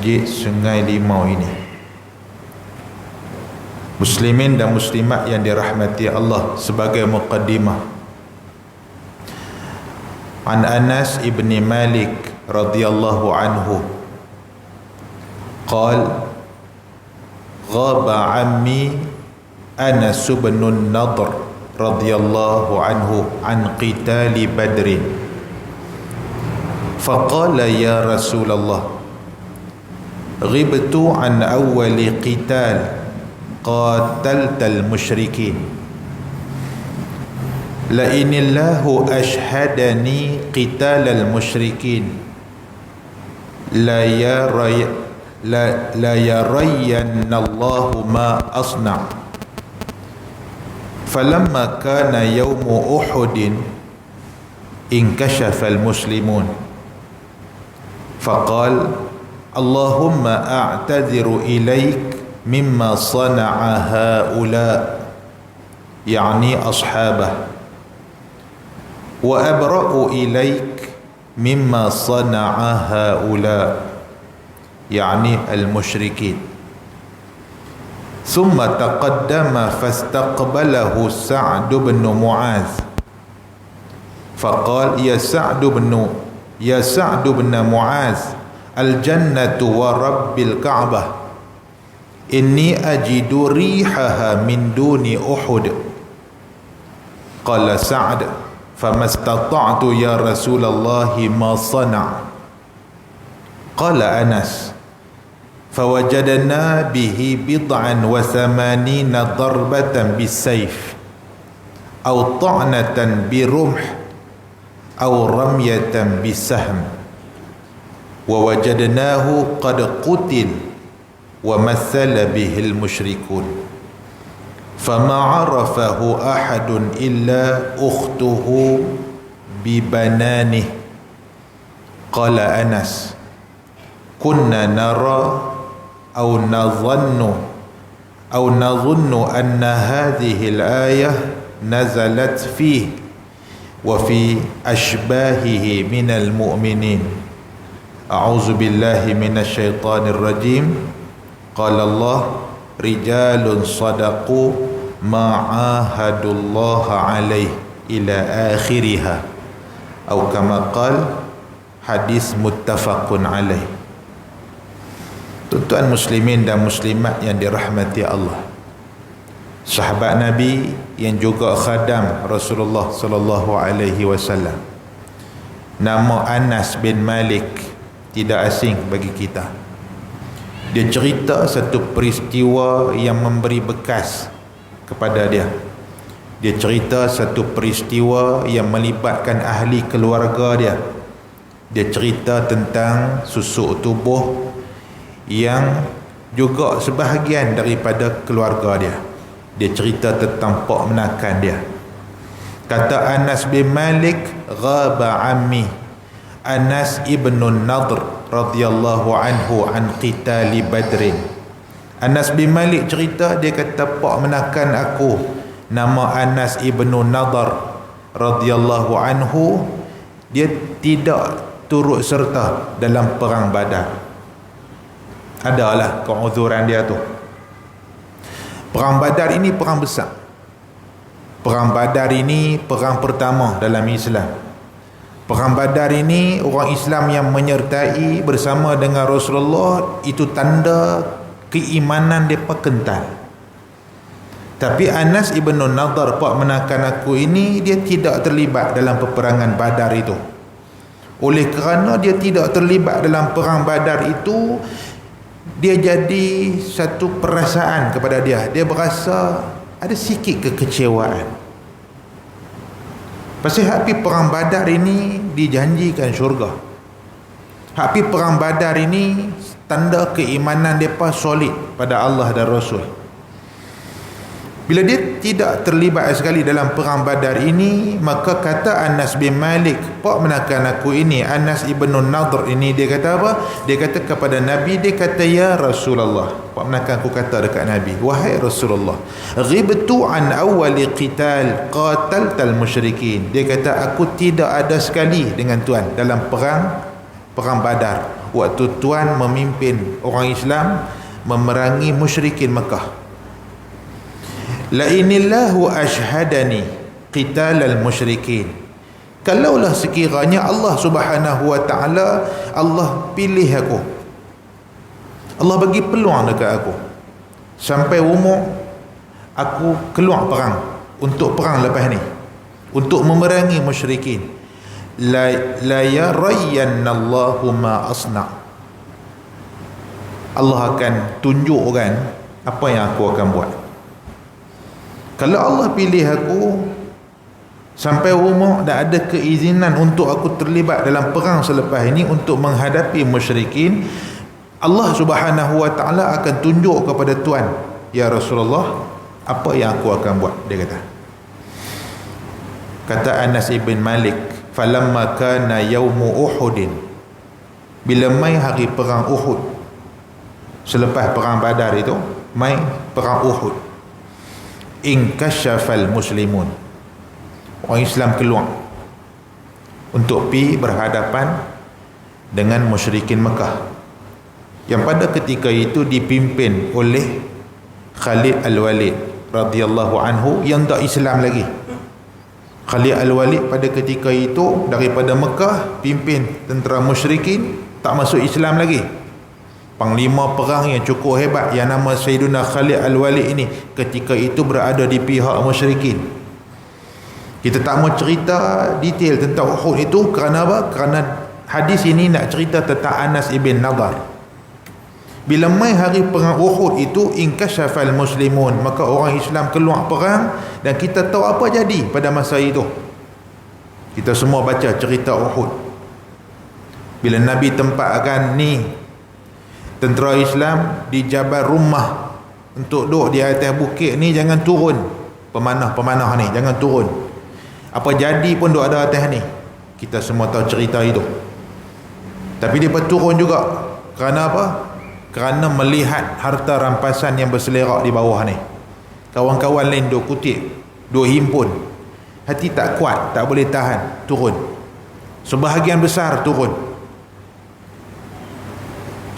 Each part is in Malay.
Masjid Sungai Limau ini. Muslimin dan muslimat yang dirahmati Allah, sebagai muqaddimah, an Anas ibn Malik radhiyallahu anhu qala ghaba ammi Anas ibn Nadr radhiyallahu anhu an qitali Badrin faqala ya Rasulullah ghibtu an awwali qital qataltal musyrikin la inillahu ashhadani qitalal musyrikin la yarayyanna Allahu ma asna' falamma kana yawmu Uhudin inkashafa al-muslimun faqala Allahumma a'tadhiru ilaik mimma sana'a haula yani ashabah wa abra'u ilaik mimma sana'a haula yani al-musyrikin. Thumma taqaddama fastaqbalahu Sa'd bin Mu'adh faqala ya Sa'd bin Mu'adh al-jannatu wa rabbil Ka'bah inni ajidu rihaha min duni Uhud. Qala Sa'd famastata'tu ya Rasulullah ma sana'. Qala Anas fawajadna bihi bid'an wa thamanina darbatan bisayf aw ta'natan birumh aw ramyatan bisahm wa wajadnahu qad qutil wa mathala bihil musyrikun fama arafahu ahadun illa ukhtuhu bibananih. Qala Anas kunna nara aw nadhunnu anna hadhihi al-ayah nazalat fihi wa fi ashbahihi minal mu'minin. A'udzu billahi minasy syaithanir rajim. Qala Allah rijalun sadaqu ma'ahadullaha alaih ila akhiriha atau kama qala hadis muttafaqun alaih. Tuan-tuan muslimin dan muslimat yang dirahmati Allah, sahabat Nabi yang juga khadam Rasulullah sallallahu alaihi wasallam, nama Anas bin Malik tidak asing bagi kita. Dia cerita satu peristiwa yang memberi bekas kepada dia. Dia cerita satu peristiwa yang melibatkan ahli keluarga dia. Dia cerita tentang susuk tubuh yang juga sebahagian daripada keluarga dia. Dia cerita tentang pak menakan dia. Kata Anas bin Malik, ghaba ammi Anas ibn Nadr radhiyallahu anhu an qitali Badrin. Anas bin Malik cerita, dia kata pak menakan aku nama Anas ibn Nadr radhiyallahu anhu, dia tidak turut serta dalam perang Badar. Adalah keuzuran dia tu. Perang Badar ini perang besar. Perang Badar ini perang pertama dalam Islam. Perang Badar ini orang Islam yang menyertai bersama dengan Rasulullah, itu tanda keimanan mereka kental. Tapi Anas ibn Nadr, pak menakan aku ini, dia tidak terlibat dalam peperangan Badar itu. Oleh kerana dia tidak terlibat dalam perang Badar itu, dia jadi satu perasaan kepada dia. Dia berasa ada sikit kekecewaan. Pasal hak perang Badar ini dijanjikan syurga. Hak perang Badar ini tanda keimanan mereka solid pada Allah dan Rasul. Bila dia tidak terlibat sekali dalam perang Badar ini, maka kata Anas bin Malik, pak menakan aku ini, Anas ibn Nadr ini, dia kata apa? Dia kata kepada Nabi, dia kata ya Rasulullah, pak menakan aku kata dekat Nabi, wahai Rasulullah, ghibtu an awwali qital qataltal musyrikin. Dia kata aku tidak ada sekali dengan tuan dalam perang Badar. waktu tuan memimpin orang Islam memerangi musyrikin Mekah. La inillahu ashhadani qitalal musyrikin. Kalaulah sekiranya Allah Subhanahu wa taala, Allah pilih aku, Allah bagi peluang dekat aku, sampai umur aku keluar perang, untuk perang lepas ni, untuk memerangi musyrikin, la yarayyanallahu ma asna', Allah akan tunjukkan apa yang aku akan buat. Kalau Allah pilih aku sampai umur dah ada keizinan untuk aku terlibat dalam perang selepas ini untuk menghadapi musyrikin, Allah Subhanahu wa taala akan tunjuk kepada tuan, ya Rasulullah, apa yang aku akan buat. Dia kata Anas ibn Malik, falamma kana yaumu Uhudin, bila mai hari perang Uhud, selepas perang Badar itu mai perang Uhud, inkashafal muslimun, orang Islam keluar untuk pi berhadapan dengan musyrikin Mekah, yang pada ketika itu dipimpin oleh Khalid Al-Walid radhiyallahu anhu, yang tak Islam lagi. Khalid Al-Walid pada ketika itu daripada Mekah pimpin tentera musyrikin, tak masuk Islam lagi. Panglima perang yang cukup hebat yang nama Sayyiduna Khalid Al-Walid ini ketika itu berada di pihak musyrikin. Kita tak mau cerita detail tentang Uhud itu kerana apa? Kerana hadis ini nak cerita tentang Anas ibn Nadar. Bila mai hari perang Uhud itu, inkashafal muslimun, maka orang Islam keluar perang, dan kita tahu apa jadi pada masa itu. Kita semua baca cerita Uhud. Bila Nabi tempatkan ni tentera Islam di Jabal Rummah untuk duduk di atas bukit ni, jangan turun. Pemanah-pemanah ni jangan turun. Apa jadi pun duduk ada atas ni. Kita semua tahu cerita itu. Tapi dia turun juga. Kerana apa? Kerana melihat harta rampasan yang berselerak di bawah ni. Kawan-kawan lain duk kutip, duk himpun. Hati tak kuat, tak boleh tahan, turun. Sebahagian besar turun.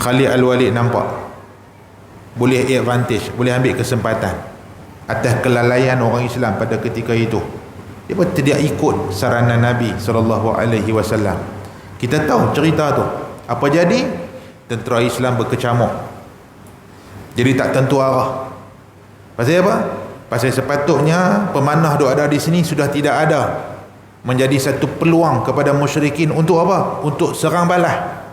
Khalid Al-Walid nampak boleh advantage, boleh ambil kesempatan atas kelalaian orang Islam pada ketika itu. Dia pun tidak ikut saranan Nabi SAW. Kita tahu cerita tu. Apa jadi? Tentera Islam berkecamuk. Jadi tak tentu arah. Pasal apa? Pasal sepatutnya pemanah duk ada di sini sudah tidak ada, menjadi satu peluang kepada musyrikin untuk apa? Untuk serang balas.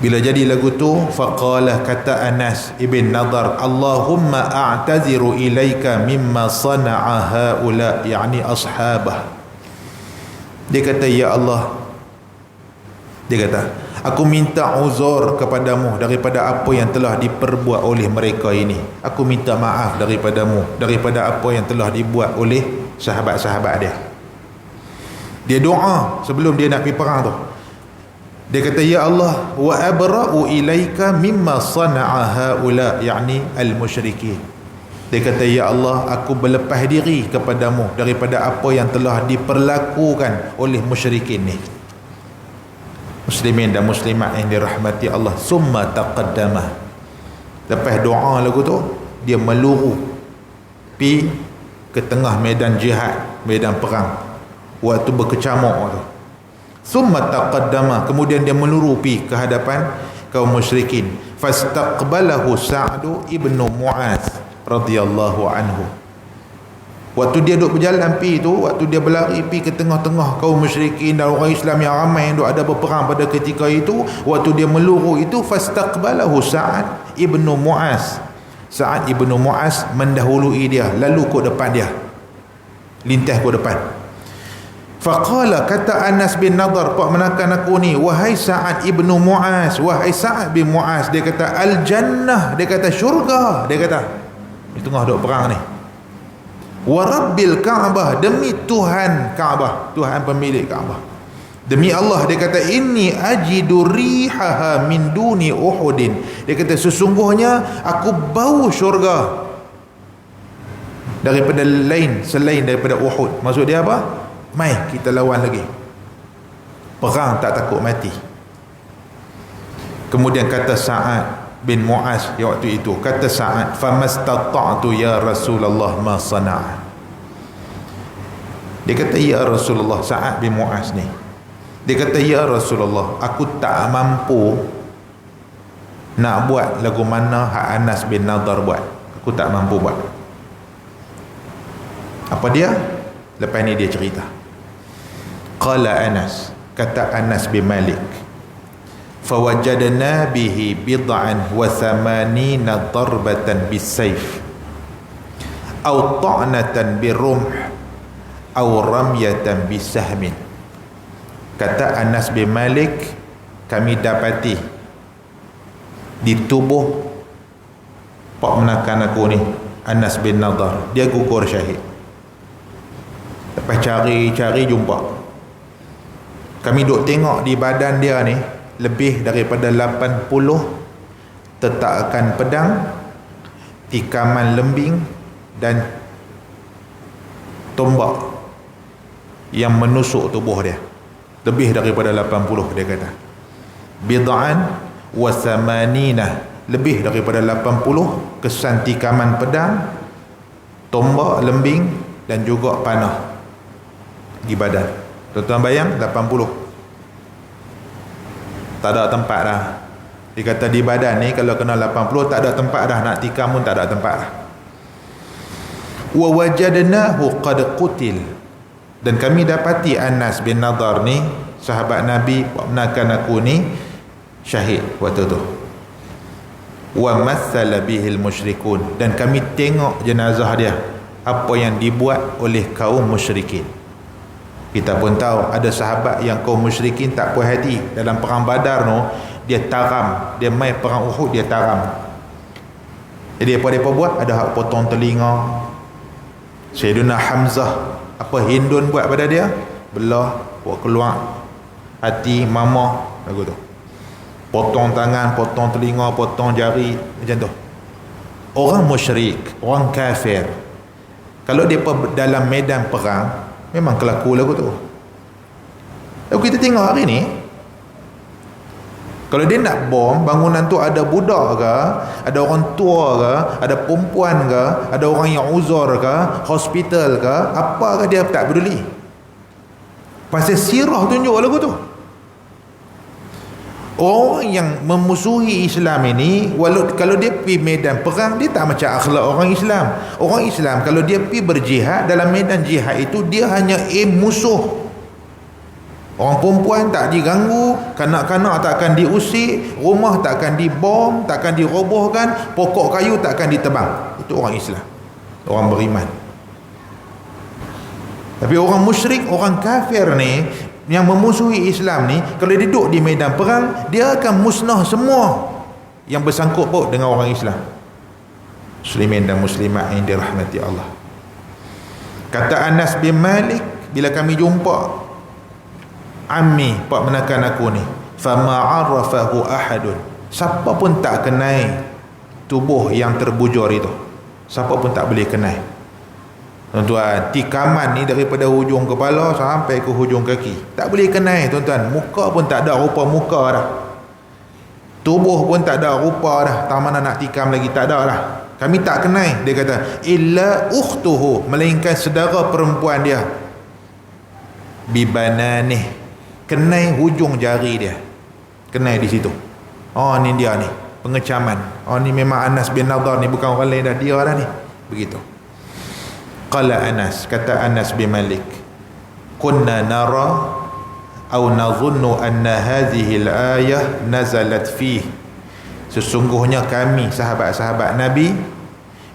Bila jadi lagu tu, faqala, kata Anas ibn Nadar, Allahumma a'taziru ilaika mimma sana'a haula, yani ashabah. Dia kata, ya Allah, dia kata, aku minta uzur kepadamu daripada apa yang telah diperbuat oleh mereka ini. Aku minta maaf daripadamu daripada apa yang telah dibuat oleh sahabat-sahabat dia. Dia doa sebelum dia nak pergi perang tu. Dia kata, ya Allah, wa abra'u ilaika mimma sana'a haula, yani al-musyrikin. Dia kata, ya Allah, aku berlepas diri kepadamu daripada apa yang telah diperlakukan oleh musyrikin ni. Muslimin dan muslimat yang dirahmati Allah. Summa taqaddama. Lepas doa lagu tu, dia meluru pi ke tengah medan jihad, medan perang, waktu berkecamuk tu. Summa taqaddama, kemudian dia meluru pi ke hadapan kaum musyrikin. Fastaqbalahu Sa'd ibn Mu'az radhiyallahu anhu. Waktu dia duduk berjalan pi tu, waktu dia berlari pi ke tengah-tengah kaum musyrikin dan orang Islam yang ramai yang duk ada berperang pada ketika itu, waktu dia meluru itu, fastaqbalahu Sa'd ibn Mu'az. Sa'd ibn Mu'az mendahului dia, lalu ke depan dia, lintas ke depan. Faqala, kata Anas bin Nadar, pak menakan aku ni, wahai Sa'd ibn Mu'az, wahai Sa'd bin Mu'az, dia kata al-jannah, dia kata syurga, dia kata di tengah duk perang ni. Wa rabbil Ka'bah, demi Tuhan Ka'bah, Tuhan pemilik Ka'bah, demi Allah, dia kata inni ajidu rihaha min duni Uhudin, dia kata sesungguhnya aku bau syurga daripada lain, selain daripada Uhud. Maksud dia apa? Mai kita lawan lagi, perang tak takut mati. Kemudian kata Sa'ad bin Mu'az yang waktu itu, kata Sa'ad, famastata'tu ya Rasulullah ma sana'a. Dia kata, ya Rasulullah, Sa'ad bin Mu'az ni, dia kata, ya Rasulullah, aku tak mampu nak buat lagu mana hak Anas bin Nadar buat. Aku tak mampu buat. Apa dia? Lepas ni dia cerita. Qala Anas, kata Anas bin Malik, fawajadna bihi bid'an wa thamanina darbatan bisayf aw ta'natan birumh aw ramyatan bisahmin. Kata Anas bin Malik, kami dapati di tubuh pak menakan aku ni, Anas bin Nadar, dia gugur syahid. Lepas cari-cari jumpa, kami duk tengok di badan dia ni lebih daripada 80 tetakan pedang, tikaman lembing dan tombak yang menusuk tubuh dia. Lebih daripada 80, dia kata. Bid'an wa thamanina, lebih daripada 80 kesan tikaman pedang, tombak, lembing dan juga panah di badan. Tuan-tuan bayang 80. Tak ada tempat dah. Dia kata di badan ni kalau kena 80 tak ada tempat dah, nak tikam pun tak ada tempat dah. Wa wajadnahu qad qutil, dan kami dapati Anas bin Nadar ni, sahabat Nabi menakan aku ni, syahid waktu tu. Wa massala bihil musyrikun, dan kami tengok jenazah dia apa yang dibuat oleh kaum musyrikin. Kita pun tahu ada sahabat yang kaum musyrikin tak puas hati dalam perang Badar tu, dia taram, dia mai perang Uhud dia taram. Jadi apa dia buat? Ada hak potong telinga. Sayyidina Hamzah, apa Hindun buat pada dia? Belah, buat keluar hati mama lagu tu. Potong tangan, potong telinga, potong jari, macam tu. Orang musyrik, orang kafir, kalau dia dalam medan perang memang kelaku lagu tu. Lalu kita tengok hari ni, kalau dia nak bom bangunan tu, ada budak ke, ada orang tua ke, ada perempuan ke, ada orang yang uzur ke, hospital ke, apakah dia tak peduli. Pasal sirah tunjuk lagu tu. Orang yang memusuhi Islam ini, walau kalau dia pergi medan perang, dia tak macam akhlak orang Islam. Orang Islam kalau dia pergi berjihad, dalam medan jihad itu dia hanya aim musuh. Orang perempuan tak diganggu, kanak-kanak tak akan diusik, rumah tak akan dibom, tak akan dirobohkan, pokok kayu tak akan ditebang. Itu orang Islam, orang beriman. Tapi orang musyrik, orang kafir ni yang memusuhi Islam ni, kalau dia duduk di medan perang, dia akan musnah semua yang bersangkut paut dengan orang Islam. Muslimin dan muslimat yang dirahmati Allah. Kata Anas bin Malik, bila kami jumpa Ammi pak menakan aku ni, fama arafahu ahadun, siapa pun tak kenal tubuh yang terbujur itu, siapa pun tak boleh kenal. Tuan-tuan, tikaman ni daripada hujung kepala sampai ke hujung kaki, tak boleh kenal tuan-tuan. Muka pun tak ada rupa muka dah, tubuh pun tak ada rupa dah, tak mana nak tikam lagi, tak ada dah. Kami tak kenal, dia kata, illa ukhtuhu, melainkan saudara perempuan dia, bibananih, kenai hujung jari dia, kenai di situ. Oh ni dia ni, pengecaman. Oh ni memang Anas bin Nadar ni, bukan orang lain dah, dia dah ni. Begitu. Qala Anas, kata Anas bin Malik, kunna nara aw nadhunnu anna hadhihi al-ayah nazalat fihi, sesungguhnya kami sahabat-sahabat Nabi,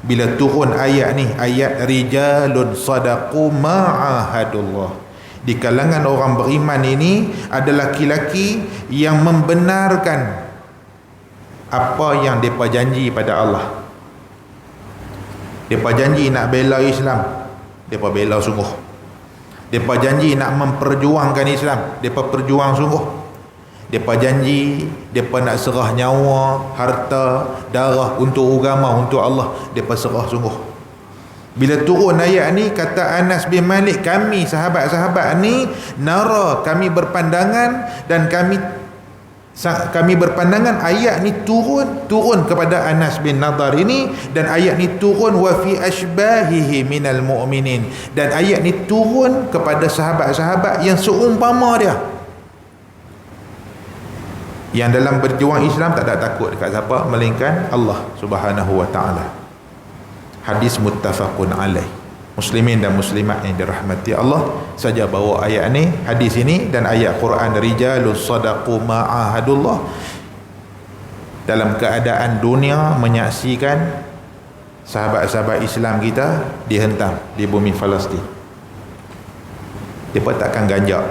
bila turun ayat ni, ayat rijalun sadaqu ma'ahadullah, di kalangan orang beriman ini ada laki-laki yang membenarkan apa yang mereka janji pada Allah. Mereka janji nak bela Islam, mereka bela sungguh. Mereka janji nak memperjuangkan Islam, mereka perjuang sungguh. Mereka janji mereka nak serah nyawa, harta, darah untuk agama, untuk Allah, mereka serah sungguh. Bila turun ayat ni, kata Anas bin Malik, kami sahabat-sahabat ni nara, kami berpandangan dan kami Kami berpandangan ayat ni turun kepada Anas bin Nadar ini, dan ayat ni turun wa fi ashbahihi minal mu'minin, dan ayat ni turun kepada sahabat-sahabat yang seumpama dia, yang dalam berjuang Islam tak ada takut dekat siapa melainkan Allah Subhanahu wa taala. Hadis muttafaqun alaih. Muslimin dan muslimat yang dirahmati Allah saja bawa ayat ni, hadis ini dan ayat Quran rijalus sadaqu ma'ahadullah, dalam keadaan dunia menyaksikan sahabat-sahabat Islam kita dihentam di bumi Palestin. Mereka takkan ganjak,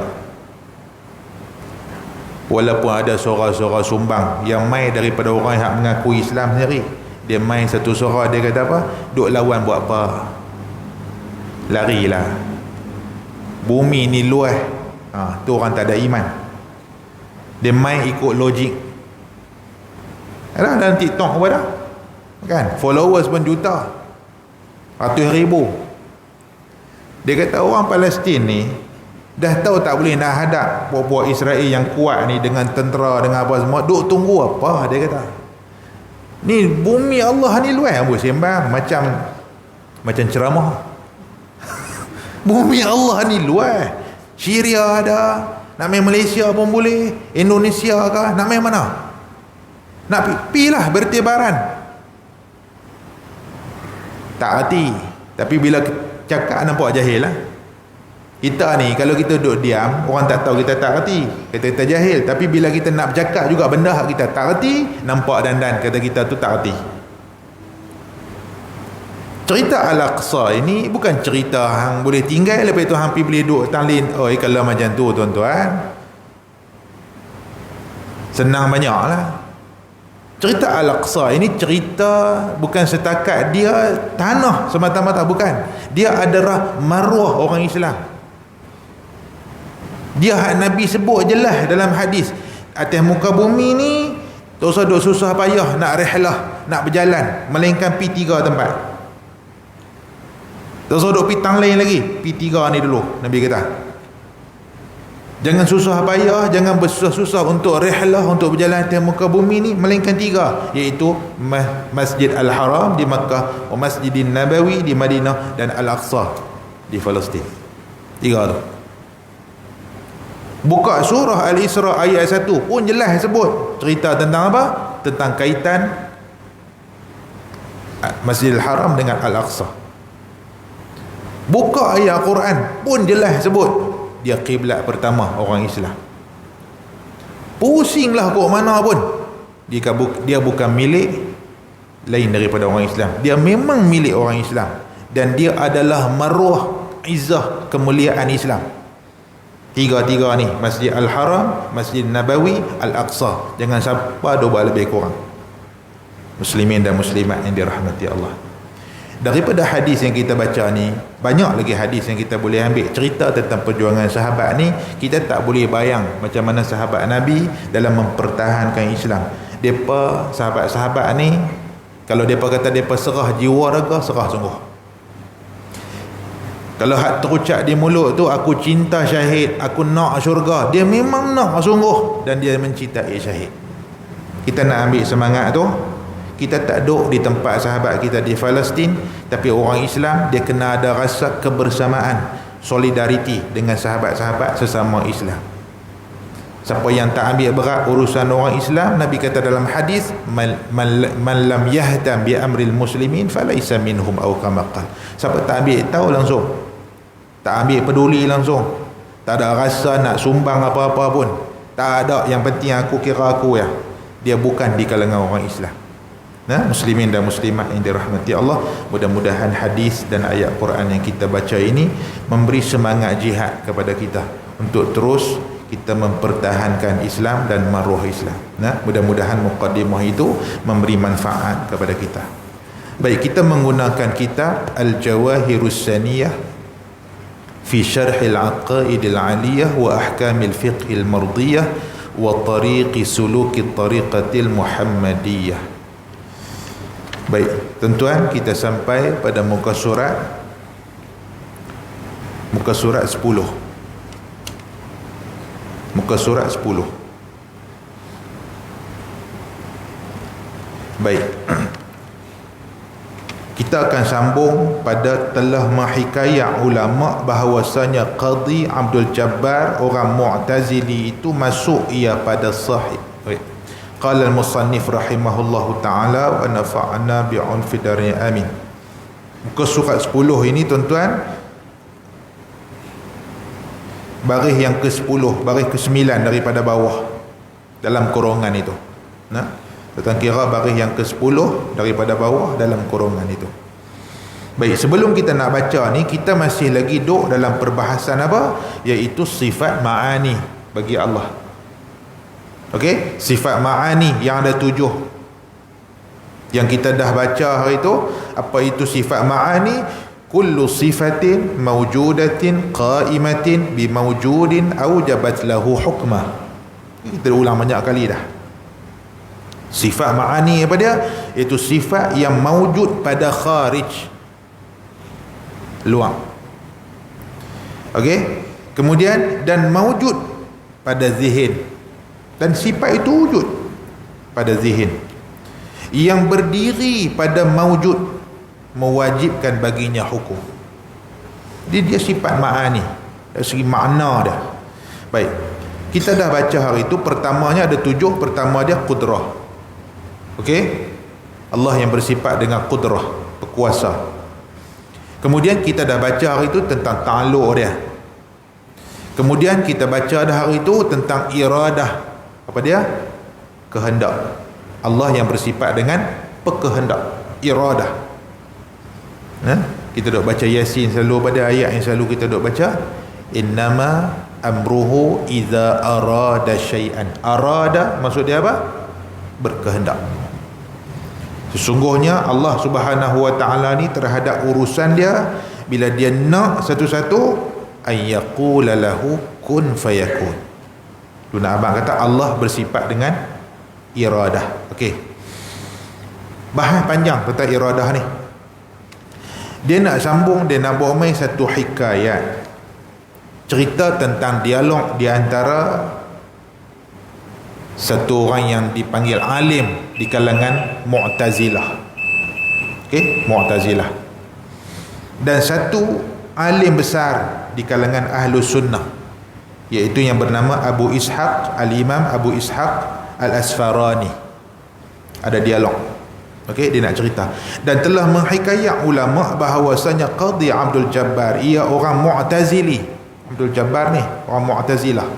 walaupun ada suara-suara sumbang yang mai daripada orang yang mengaku Islam sendiri. Dia main satu suara, dia kata apa? Duk lawan buat apa? Larilah, bumi ni luas. Tu orang tak ada iman. Dia main ikut logik. Ada dalam TikTok apa dah kan, followers pun juta, ratus ribu. Dia kata orang Palestin ni dah tahu tak boleh nak hadap buat Israel yang kuat ni dengan tentera, dengan apa semua. Duk tunggu apa? Dia kata ni bumi Allah ni luas, amboi sembang macam ceramah. Bumi Allah ni luas. Syria ada, nak main Malaysia pun boleh, Indonesia kah, nak main mana? Nak pi lah bertibaran. Tak hati. Tapi bila cakap nampak jahil lah. Kita ni kalau kita duduk diam, orang tak tahu kita tak hati, kata kita jahil. Tapi bila kita nak bercakap juga benda hak kita tak hati, nampak dandan kata kita tu tak hati. Cerita Al-Aqsa ini bukan cerita hang boleh tinggal lepas tu hang pergi boleh duduk talin. Oh, kalau macam tu tuan-tuan, senang banyak lah. Cerita Al-Aqsa ini cerita bukan setakat dia tanah semata-mata, bukan. Dia adalah maruah orang Islam. Dia hak Nabi sebut jelas dalam hadis, atas muka bumi ni tak usah duk susah payah nak rihlah, nak berjalan, melainkan pi 3 tempat. Tak usah duk pi lain lagi, pi 3 ni dulu. Nabi kata jangan susah payah, jangan bersusah-susah untuk rihlah, untuk berjalan atas muka bumi ni, melainkan 3, iaitu Masjid Al-Haram di Makkah, Masjidin Nabawi di Madinah, dan Al-Aqsa di Palestin. 3 tu. Buka surah Al-Isra ayat 1 pun jelas sebut cerita tentang apa? Tentang kaitan Masjidil Haram dengan Al-Aqsa. Buka ayat Quran pun jelas sebut dia kiblat pertama orang Islam. Pusinglah kok mana pun, dia bukan milik lain daripada orang Islam. Dia memang milik orang Islam, dan dia adalah maruah izzah kemuliaan Islam. 3 ni, Masjid Al-Haram, Masjid Nabawi, Al-Aqsa. Jangan siapa dia buat lebih kurang. Muslimin dan muslimat yang dirahmati Allah. Daripada hadis yang kita baca ni, banyak lagi hadis yang kita boleh ambil cerita tentang perjuangan sahabat ni. Kita tak boleh bayang macam mana sahabat Nabi dalam mempertahankan Islam. Depa sahabat-sahabat ni, kalau depa kata depa serah jiwa raga, serah sungguh. Kalau hak terucap di mulut tu, aku cinta syahid, aku nak syurga, dia memang nak sungguh, dan dia mencintai syahid. Kita nak ambil semangat tu. Kita tak duduk di tempat sahabat kita di Palestin, tapi orang Islam dia kena ada rasa kebersamaan, solidariti dengan sahabat-sahabat sesama Islam. Siapa yang tak ambil berat urusan orang Islam, Nabi kata dalam hadis, man lam yahdam bi amril muslimin falaysa minhum aw kama qala. Siapa tak ambil tahu langsung, tak ambil peduli langsung, tak ada rasa nak sumbang apa-apa pun, tak ada, yang penting aku kira aku ya, dia bukan di kalangan orang Islam. Muslimin dan muslimat yang dirahmati Allah, mudah-mudahan hadis dan ayat Quran yang kita baca ini memberi semangat jihad kepada kita untuk terus kita mempertahankan Islam dan maruah Islam. Mudah-mudahan muqaddimah itu memberi manfaat kepada kita. Baik, kita menggunakan kitab Al-Jawahirus Saniyah fi Syarhil Aqaidil Aliyah wa Ahkamil Fiqhil Mardiyah wa Tariqi Suluki Tariqatil Muhammadiyah. Baik, tuan-tuan, kita sampai pada muka surat 10. Muka surat 10. Baik. Kita akan sambung pada telah mahikayat ulama bahawasanya Qadhi Abdul Jabbar orang Mu'tazili itu masuk ia pada sahih. Qala al-musannif rahimahullahu ta'ala wa nafa'ana bi'unfi darin amin. Muka surat 10 ini tuan-tuan, baris yang ke-10, baris ke-9 daripada bawah dalam kurungan itu. Nah, tuan kira baris yang ke-10 daripada bawah dalam kurungan itu. Baik, sebelum kita nak baca ni, kita masih lagi duduk dalam perbahasan apa? Iaitu sifat ma'ani bagi Allah. Okey, sifat ma'ani yang ada 7 yang kita dah baca hari itu. Apa itu sifat ma'ani? Kullu sifatin mawjudatin qa'imatin bimawjudin awjabat lahu hukmah. Kita ulang banyak kali dah. Sifat ma'ani apa dia? Itu sifat yang mawjud pada kharij, luar. Okey, kemudian dan mawjud pada zihin, dan sifat itu wujud pada zihin, yang berdiri pada mawjud, mewajibkan baginya hukum. Dia sifat ma'ani dari segi makna dia. Baik, kita dah baca hari itu. Pertamanya ada 7. Pertama dia qudrah. Okey, Allah yang bersifat dengan qudrah, berkuasa. Kemudian kita dah baca hari itu tentang ta'alluq dia. Kemudian kita baca dah hari itu tentang iradah. Apa dia? Kehendak. Allah yang bersifat dengan berkehendak, iradah. Kita duk baca Yasin selalu, pada ayat yang selalu kita duk baca, innama amruhu idza arada syai'an. Arada maksud dia apa? Berkehendak. Sesungguhnya Allah Subhanahu wa taala ni terhadap urusan dia, bila dia nak satu-satu, ayyaqula lahu kun fayakun. Tu nak abang kata Allah bersifat dengan iradah. Okey, bahas panjang tentang iradah ni. Dia nak sambung, dia nak bawa main satu hikayat, cerita tentang dialog di antara satu orang yang dipanggil alim di kalangan Mu'tazilah. Okey, Mu'tazilah, dan satu alim besar di kalangan Ahlus Sunnah, iaitu yang bernama Abu Ishaq, Al-Imam Abu Ishaq Al-Asfarani. Ada dialog. Okey, dia nak cerita. Dan telah menghikayat ulama bahawasanya Qadhi Abdul Jabbar, ia orang Mu'tazili. Abdul Jabbar ni orang Mu'tazilah,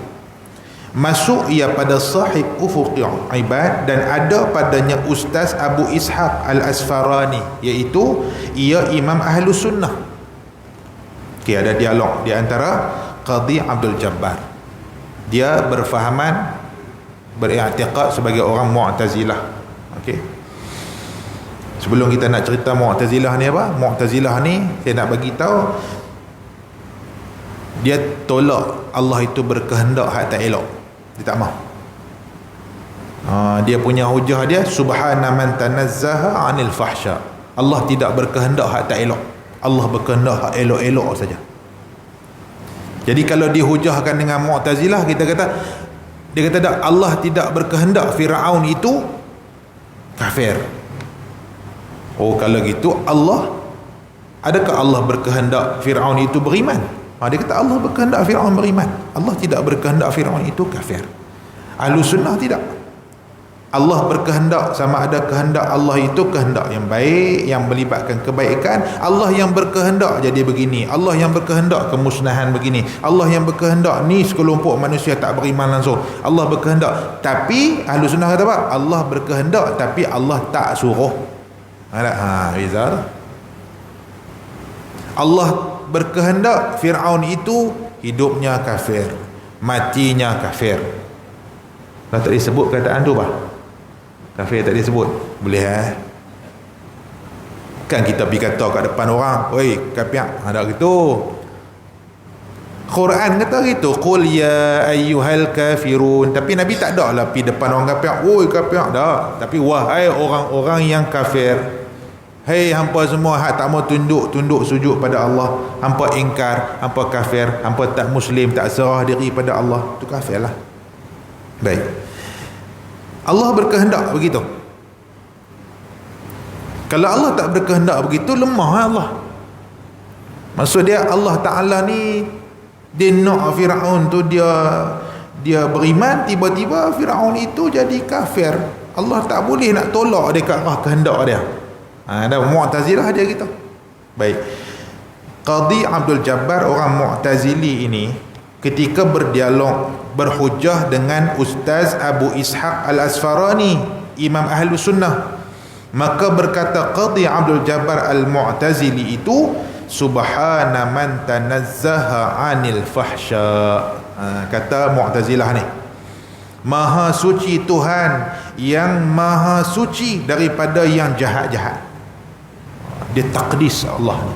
masuk ia pada sahib Ufuqi Ibad, dan ada padanya Ustaz Abu Ishaq Al-Asfarani, iaitu ia Imam Ahlus Sunnah. Okey, ada dialog di antara Qadhi Abdul Jabbar. Dia berfahaman, beriktikad sebagai orang Mu'tazilah. Okey, sebelum kita nak cerita Mu'tazilah ni apa? Mu'tazilah ni saya nak bagi tahu, dia tolak Allah itu berkehendak hak tak elok. Dia tak mahu. Dia punya hujah dia, subhana man tanazzaha 'anil fahsya. Allah tidak berkehendak hak tak elok. Allah berkehendak hak elok-elok saja. Jadi kalau dihujahkan dengan Mu'tazilah, dia kata tak, Allah tidak berkehendak Firaun itu kafir. Oh, kalau gitu adakah Allah berkehendak Firaun itu beriman? Dia kata Allah berkehendak Firaun beriman. Allah tidak berkehendak Firaun itu kafir. Ahlus Sunnah tidak. Allah berkehendak, sama ada kehendak Allah itu kehendak yang baik, yang melibatkan kebaikan. Allah yang berkehendak jadi begini, Allah yang berkehendak kemusnahan begini, Allah yang berkehendak ni sekelompok manusia tak beriman langsung, Allah berkehendak. Tapi Ahlus Sunnah kata apa? Allah berkehendak tapi Allah tak suruh. Beza. Allah berkehendak Fir'aun itu hidupnya kafir, matinya kafir. Dah tak disebut kataan tu bah? Kafir tak disebut. Boleh kan kita pergi kata kat depan orang, oi kafir, ada gitu. Quran kata gitu, qul ya ayyuhal kafirun. Tapi Nabi tak ada lah pergi depan orang kafir, oi kafir, dah. Tapi wahai orang-orang yang kafir, hei hampa semua hak tak mau tunduk sujud pada Allah, hampa ingkar, hampa kafir, hampa tak muslim, tak serah diri pada Allah, itu kafir lah. Baik, Allah berkehendak begitu. Kalau Allah tak berkehendak begitu, lemah Allah. Maksud dia Allah Ta'ala ni dia nak Firaun tu dia beriman, tiba-tiba Firaun itu jadi kafir. Allah tak boleh nak tolak dia kat arah kehendak dia. Ada Mu'tazilah dia gitu. Baik. Qadhi Abdul Jabbar orang Mu'tazili ini ketika berdialog berhujah dengan Ustaz Abu Ishaq Al-Asfarani, Imam Ahlus Sunnah, maka berkata Qadhi Abdul Jabbar Al-Mu'tazili itu, subhana man tanazzaha 'anil fahsya. Kata Mu'tazilah ni, maha suci Tuhan yang maha suci daripada yang jahat-jahat. Dia takdis Allah ni,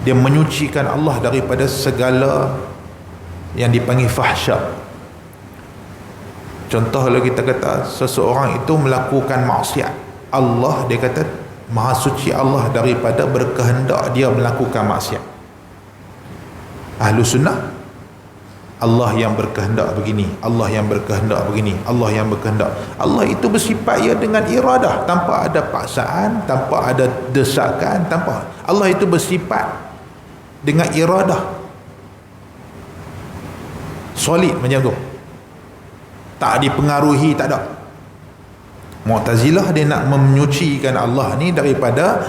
dia menyucikan Allah daripada segala yang dipanggil fahsya. Contoh kalau kita kata seseorang itu melakukan maksiat, Allah dia kata maha suci Allah daripada berkehendak dia melakukan maksiat. Ahlu sunnah, Allah yang berkehendak begini, Allah yang berkehendak begini, Allah yang berkehendak. Allah itu bersifat ia dengan iradah, tanpa ada paksaan, tanpa ada desakan, tanpa. Allah itu bersifat dengan iradah, solid macam tu, tak dipengaruhi, tak ada. Mu'tazilah dia nak menyucikan Allah ni daripada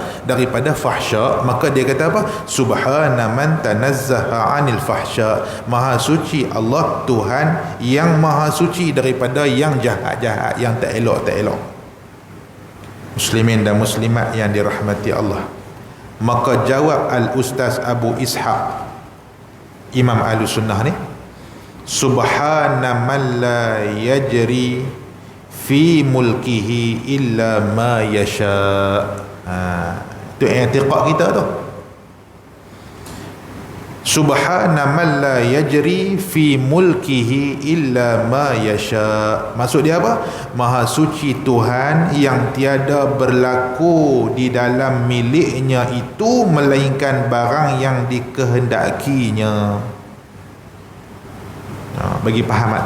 fahsya, maka dia kata apa? Subhana man tanazzaha 'anil fahsya. Maha suci Allah Tuhan yang maha suci daripada yang jahat-jahat, yang tak elok-tak elok. Muslimin dan muslimat yang dirahmati Allah. Maka jawab Al-Ustaz Abu Ishaq, Imam Ahlus Sunnah ni, subhana man la yajri fi mulkihi illa ma yasha. Itu i'tiqad kita tu. Subhana man la yajri fi mulkihi illa ma yasha. Maksud dia apa? Maha suci Tuhan yang tiada berlaku di dalam miliknya itu melainkan barang yang dikehendakinya. Bagi fahamat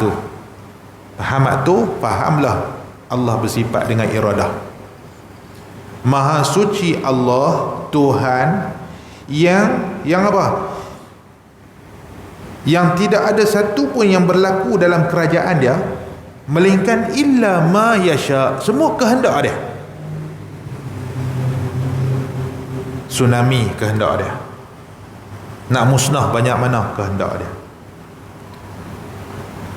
tu, fahamlah Allah bersifat dengan iradah. Maha suci Allah Tuhan yang apa? Yang tidak ada satu pun yang berlaku dalam kerajaan dia melainkan illa ma yasha, semua kehendak dia. Tsunami kehendak dia, nak musnah banyak mana kehendak dia.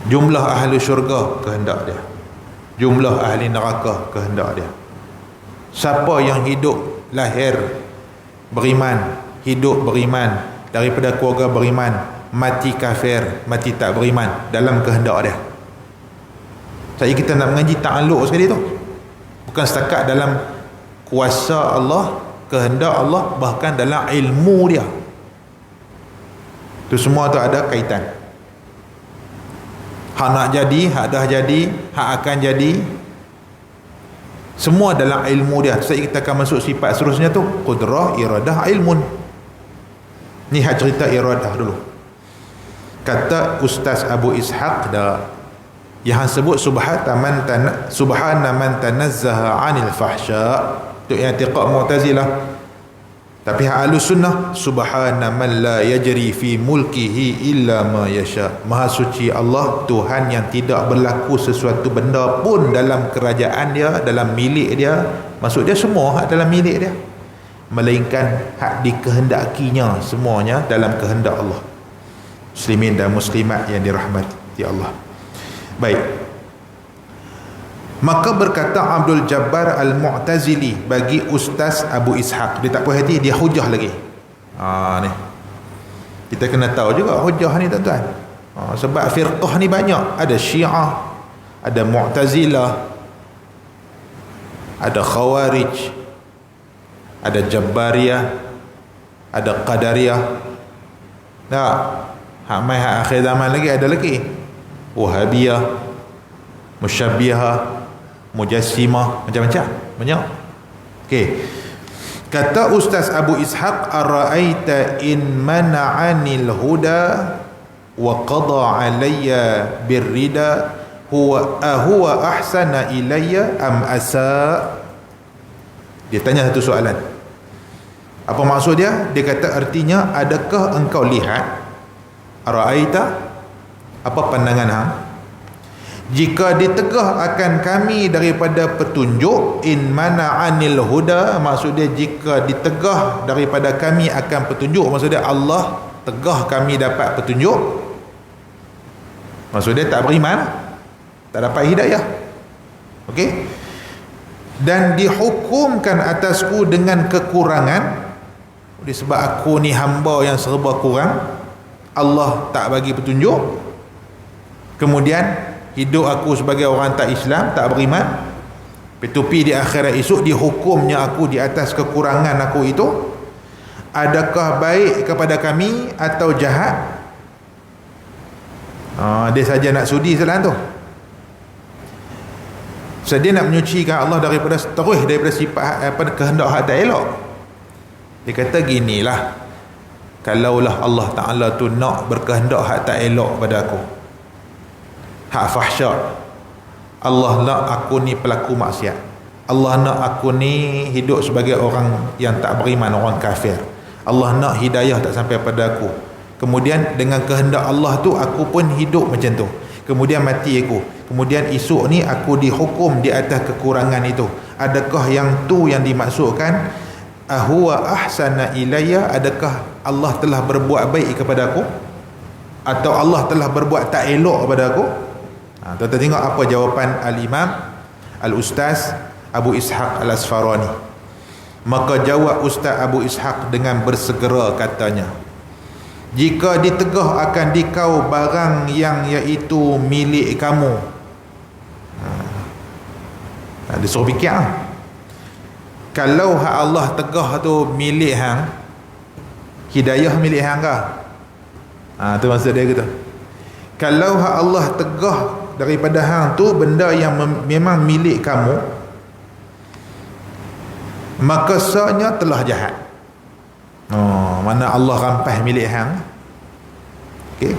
Jumlah ahli syurga kehendak dia, jumlah ahli neraka kehendak dia. Siapa yang hidup lahir beriman, hidup beriman, daripada keluarga beriman, mati kafir, mati tak beriman, dalam kehendak dia. Saya kita nak mengaji ta'alluq sekali tu, bukan setakat dalam kuasa Allah, kehendak Allah, bahkan dalam ilmu dia. Tu semua tu ada kaitan. Hak nak jadi, hak dah jadi, hak akan jadi, semua dalam ilmu dia. Saya kita akan masuk sifat seterusnya tu, qudrah, iradah, ilmun. Ni hak cerita iradah dulu. Kata Ustaz Abu Ishaq dah, yang sebut subhana man tanazzaha 'anil fahsya, tu i'tiqad Mu'tazilah. Tapi Ahlus Sunnah, subhana man la yajri fi mulkihi illa ma yasha. Maha suci Allah Tuhan yang tidak berlaku sesuatu benda pun dalam kerajaan dia, dalam milik dia. Maksud dia semua hak dalam milik dia, melainkan hak dikehendakinya, semuanya dalam kehendak Allah. Muslimin dan muslimat yang dirahmati Allah. Baik. Maka berkata Abdul Jabbar Al-Mu'tazili bagi Ustaz Abu Ishaq, dia tak puas hati, dia hujah lagi. Ni kita kena tahu juga hujah ni tuan-tuan. Sebab firqah ni banyak, ada Syiah, ada Mu'tazilah, ada Khawarij, ada Jabbariyah, ada Qadariyah. Tak, hak mai hak akhir zaman lagi ada lagi Wahabiyah, Musyabbihah, Mujassimah, macam-macam, banyak. Okey. Kata Ustaz Abu Ishaq, ara'aita in mana'anil huda wa qada alayya birrida huwa ahsana ilayya am asa. Dia tanya satu soalan. Apa maksud dia? Dia kata artinya, adakah engkau lihat, ara'aita, apa pandangan hang, jika ditegah akan kami daripada petunjuk, in mana'anil huda, maksud dia jika ditegah daripada kami akan petunjuk, maksud dia Allah tegah kami dapat petunjuk, maksud dia tak beriman, tak dapat hidayah. Okey, dan dihukumkan atasku dengan kekurangan, disebab aku ni hamba yang serba kurang, Allah tak bagi petunjuk, kemudian hidup aku sebagai orang tak Islam, tak beriman, petupi di akhirat esok dihukumnya aku di atas kekurangan aku itu. Adakah baik kepada kami atau jahat? Dia saja nak sudi selang tu. So, dia nak menyucikan Allah daripada sifat kehendak hak tak elok. Dia kata ginilah, kalaulah Allah Ta'ala tu nak berkehendak hak tak elok pada aku, hak fahsyat, Allah nak aku ni pelaku maksiat, Allah nak aku ni hidup sebagai orang yang tak beriman, orang kafir, Allah nak hidayah tak sampai pada aku, kemudian dengan kehendak Allah tu aku pun hidup macam tu, kemudian mati aku, kemudian esok ni aku dihukum di atas kekurangan itu. Adakah yang tu yang dimaksudkan ahwa ahsana ilayya, adakah Allah telah berbuat baik kepada aku atau Allah telah berbuat tak elok kepada aku? Tuan-tuan tengok apa jawapan Al-Imam Al-Ustaz Abu Ishaq Al-Asfarani. Maka jawab Ustaz Abu Ishaq dengan bersegera katanya, jika ditegah akan dikau barang yang iaitu milik kamu. Dia suruh fikir kalau hak Allah tegah tu milik hang, hidayah milik hang ke? Tu maksud dia gitu. Kalau hak Allah tegah daripada hang tu benda yang memang milik kamu, maka sahnya telah jahat. Mana Allah rampas milik hang. Okey.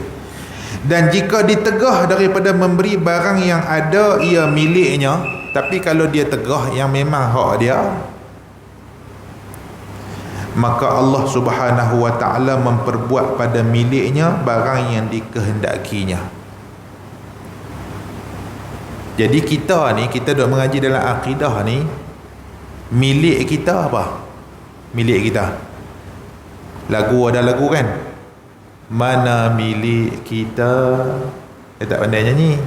Dan jika ditegah daripada memberi barang yang ada ia miliknya, tapi kalau dia tegah yang memang hak dia, maka Allah Subhanahu wa ta'ala memperbuat pada miliknya barang yang dikehendakinya. Jadi kita ni, kita duk mengaji dalam akidah ni, milik kita apa? Milik kita, lagu ada lagu kan, mana milik kita. Tak pandai nyanyi,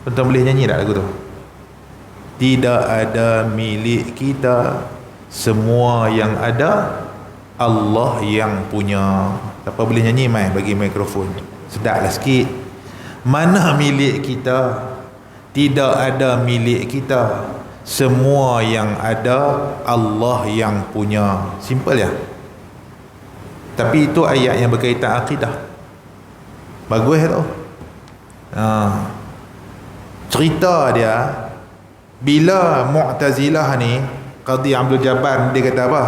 tuan boleh nyanyi tak lagu tu? Tidak ada milik kita, semua yang ada Allah yang punya. Siapa boleh nyanyi mai bagi mikrofon sedaplah sikit. Mana milik kita? Tidak ada milik kita, semua yang ada Allah yang punya. Simple ya. Tapi itu ayat yang berkaitan akidah. Bagus tu. Cerita dia bila Mu'tazilah ni, Qadhi Abdul Jabbar, dia kata apa?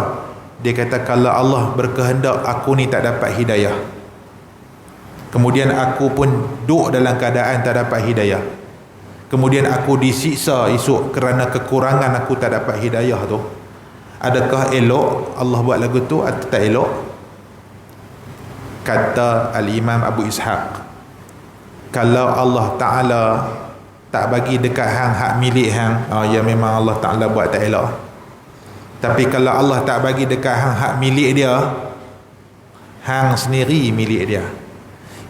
Dia kata kalau Allah berkehendak aku ni tak dapat hidayah, kemudian aku pun duduk dalam keadaan tak dapat hidayah, kemudian aku disiksa esok kerana kekurangan aku tak dapat hidayah tu, adakah elok Allah buat lagu tu atau tak elok? Kata Al-Imam Abu Ishaq, kalau Allah Ta'ala tak bagi dekat hang hak milik hang, ya memang Allah Ta'ala buat tak elok. Tapi kalau Allah tak bagi dekat hang hak milik dia, hang sendiri milik dia,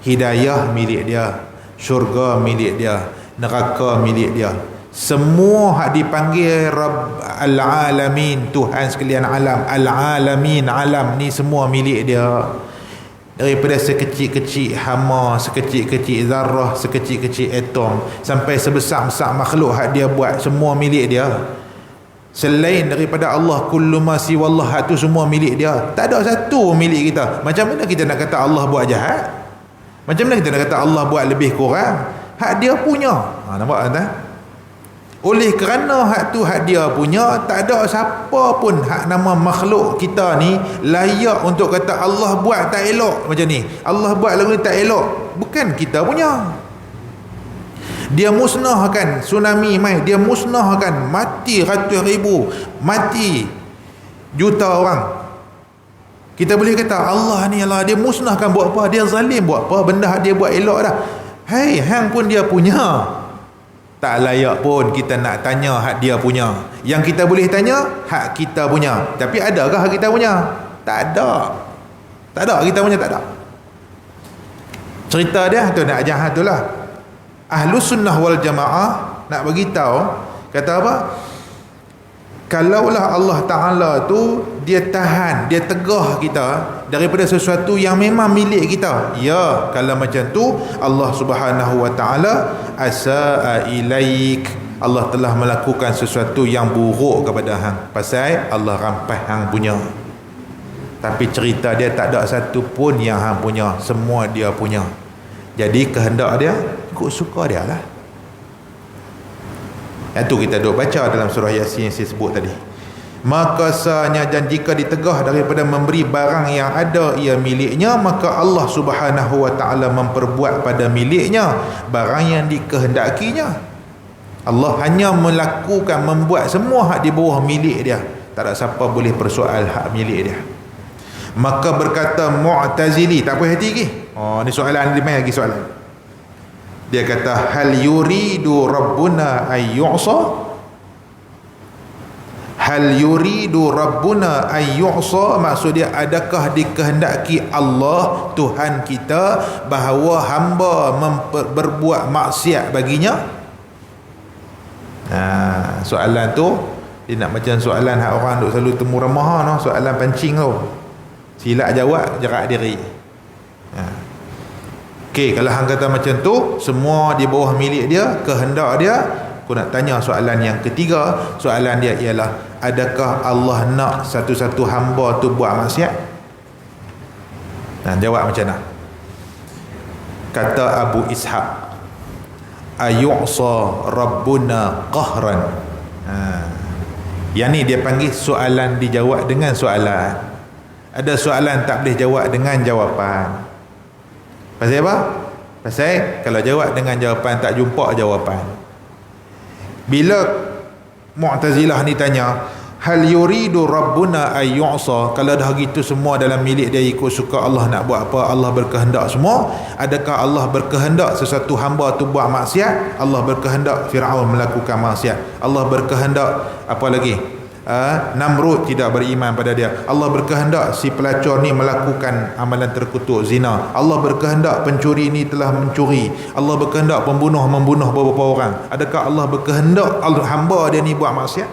hidayah milik dia, syurga milik dia, neraka milik dia, semua hak dipanggil Rabb Al-Alamin, Tuhan sekalian alam, Al-Alamin, alam ni semua milik dia. Daripada sekecil-kecil hama, sekecil-kecil zarah, sekecil-kecil atom, sampai sebesar-besar makhluk hak dia buat, semua milik dia. Selain daripada Allah, kullu ma siwallah, hak tu semua milik dia. Tak ada satu milik kita. Macam mana kita nak kata Allah buat jahat? Macam mana kita nak kata Allah buat lebih kurang? Hak dia punya. Nampak tak? Oleh kerana hak tu hak dia punya, tak ada siapa pun hak nama makhluk kita ni layak untuk kata Allah buat tak elok macam ni, Allah buat lagu ni tak elok. Bukan kita punya. Dia musnahkan tsunami mai, dia musnahkan, mati ratus ribu, mati juta orang. Kita boleh kata Allah ni Allah, dia musnahkan buat apa, dia zalim buat apa, benda dia buat elok dah. Hei, hang pun dia punya. Tak layak pun kita nak tanya hak dia punya. Yang kita boleh tanya hak kita punya. Tapi adakah hak kita punya? Tak ada. Tak ada kita punya, tak ada. Cerita dia tu nak ajar tu lah. Ahlus sunnah wal jamaah nak bagi tahu, kata apa? Kalaulah Allah Ta'ala tu dia tahan, dia tegah kita daripada sesuatu yang memang milik kita, ya, kalau macam tu Allah Subhanahu Wa Ta'ala asa'a ilaik, Allah telah melakukan sesuatu yang buruk kepada hang, pasal Allah rampas hang punya. Tapi cerita dia tak ada satu pun yang hang punya, semua dia punya. Jadi kehendak dia ikut suka dia lah. Itu kita duk baca dalam surah Yasin yang saya sebut tadi. Maka sanya, dan jika ditegah daripada memberi barang yang ada ia miliknya, maka Allah Subhanahu Wa Ta'ala memperbuat pada miliknya barang yang dikehendakinya. Allah hanya melakukan, membuat semua hak di bawah milik dia. Tak ada siapa boleh persoal hak milik dia. Maka berkata Mu'tazili, tak puas hati lagi. Oh, ni soalan, dia main lagi soalan. Dia kata hal yuridu rabbuna ay yu'sa, hal yuridu rabbuna ay yu'sa, maksud dia adakah dikehendaki Allah Tuhan kita bahawa hamba berbuat maksiat baginya? Soalan tu dia nak macam soalan hak orang duk selalu temu remah no, soalan pancing tu. Silap jawab, jerak diri. Okey, kalau hang kata macam tu, semua di bawah milik dia, kehendak dia, aku nak tanya soalan yang ketiga. Soalan dia ialah, adakah Allah nak satu-satu hamba tu buat maksiat? Nah, jawab macam mana? Kata Abu Ishaq, ayu'sa rabbuna qahran. Yang ni dia panggil soalan dijawab dengan soalan. Ada soalan tak boleh jawab dengan jawapan. Pasal apa? Pasal kalau jawab dengan jawapan tak jumpa jawapan. Bila Mu'tazilah ni tanya hal yuridu rabbuna ay yu'sa, kalau dah gitu semua dalam milik dia, ikut suka Allah nak buat apa, Allah berkehendak semua. Adakah Allah berkehendak sesuatu hamba tu buat maksiat? Allah berkehendak Firaun melakukan maksiat. Allah berkehendak apa lagi? Namrud tidak beriman pada dia. Allah berkehendak si pelacur ni melakukan amalan terkutuk zina. Allah berkehendak pencuri ni telah mencuri. Allah berkehendak pembunuh membunuh beberapa orang. Adakah Allah berkehendak hamba dia ni buat maksiat?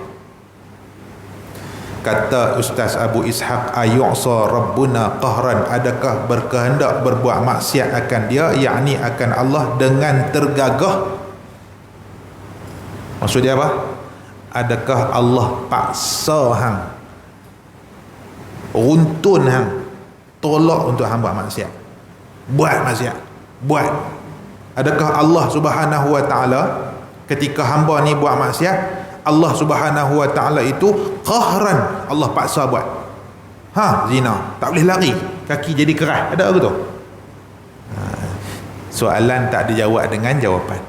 Kata Ustaz Abu Ishaq, ayu'sa rabbuna qahran, adakah berkehendak berbuat maksiat akan dia, yakni akan Allah dengan tergagah. Maksud dia apa? Adakah Allah paksa hang, runtun hang, tolak untuk hang buat maksiat, buat maksiat, buat? Adakah Allah Subhanahu Wa Ta'ala ketika hamba ni buat maksiat, Allah Subhanahu Wa Ta'ala itu qahran, Allah paksa buat? Zina, tak boleh lari, kaki jadi keras, ada ke tu? Soalan tak dijawab dengan jawapan,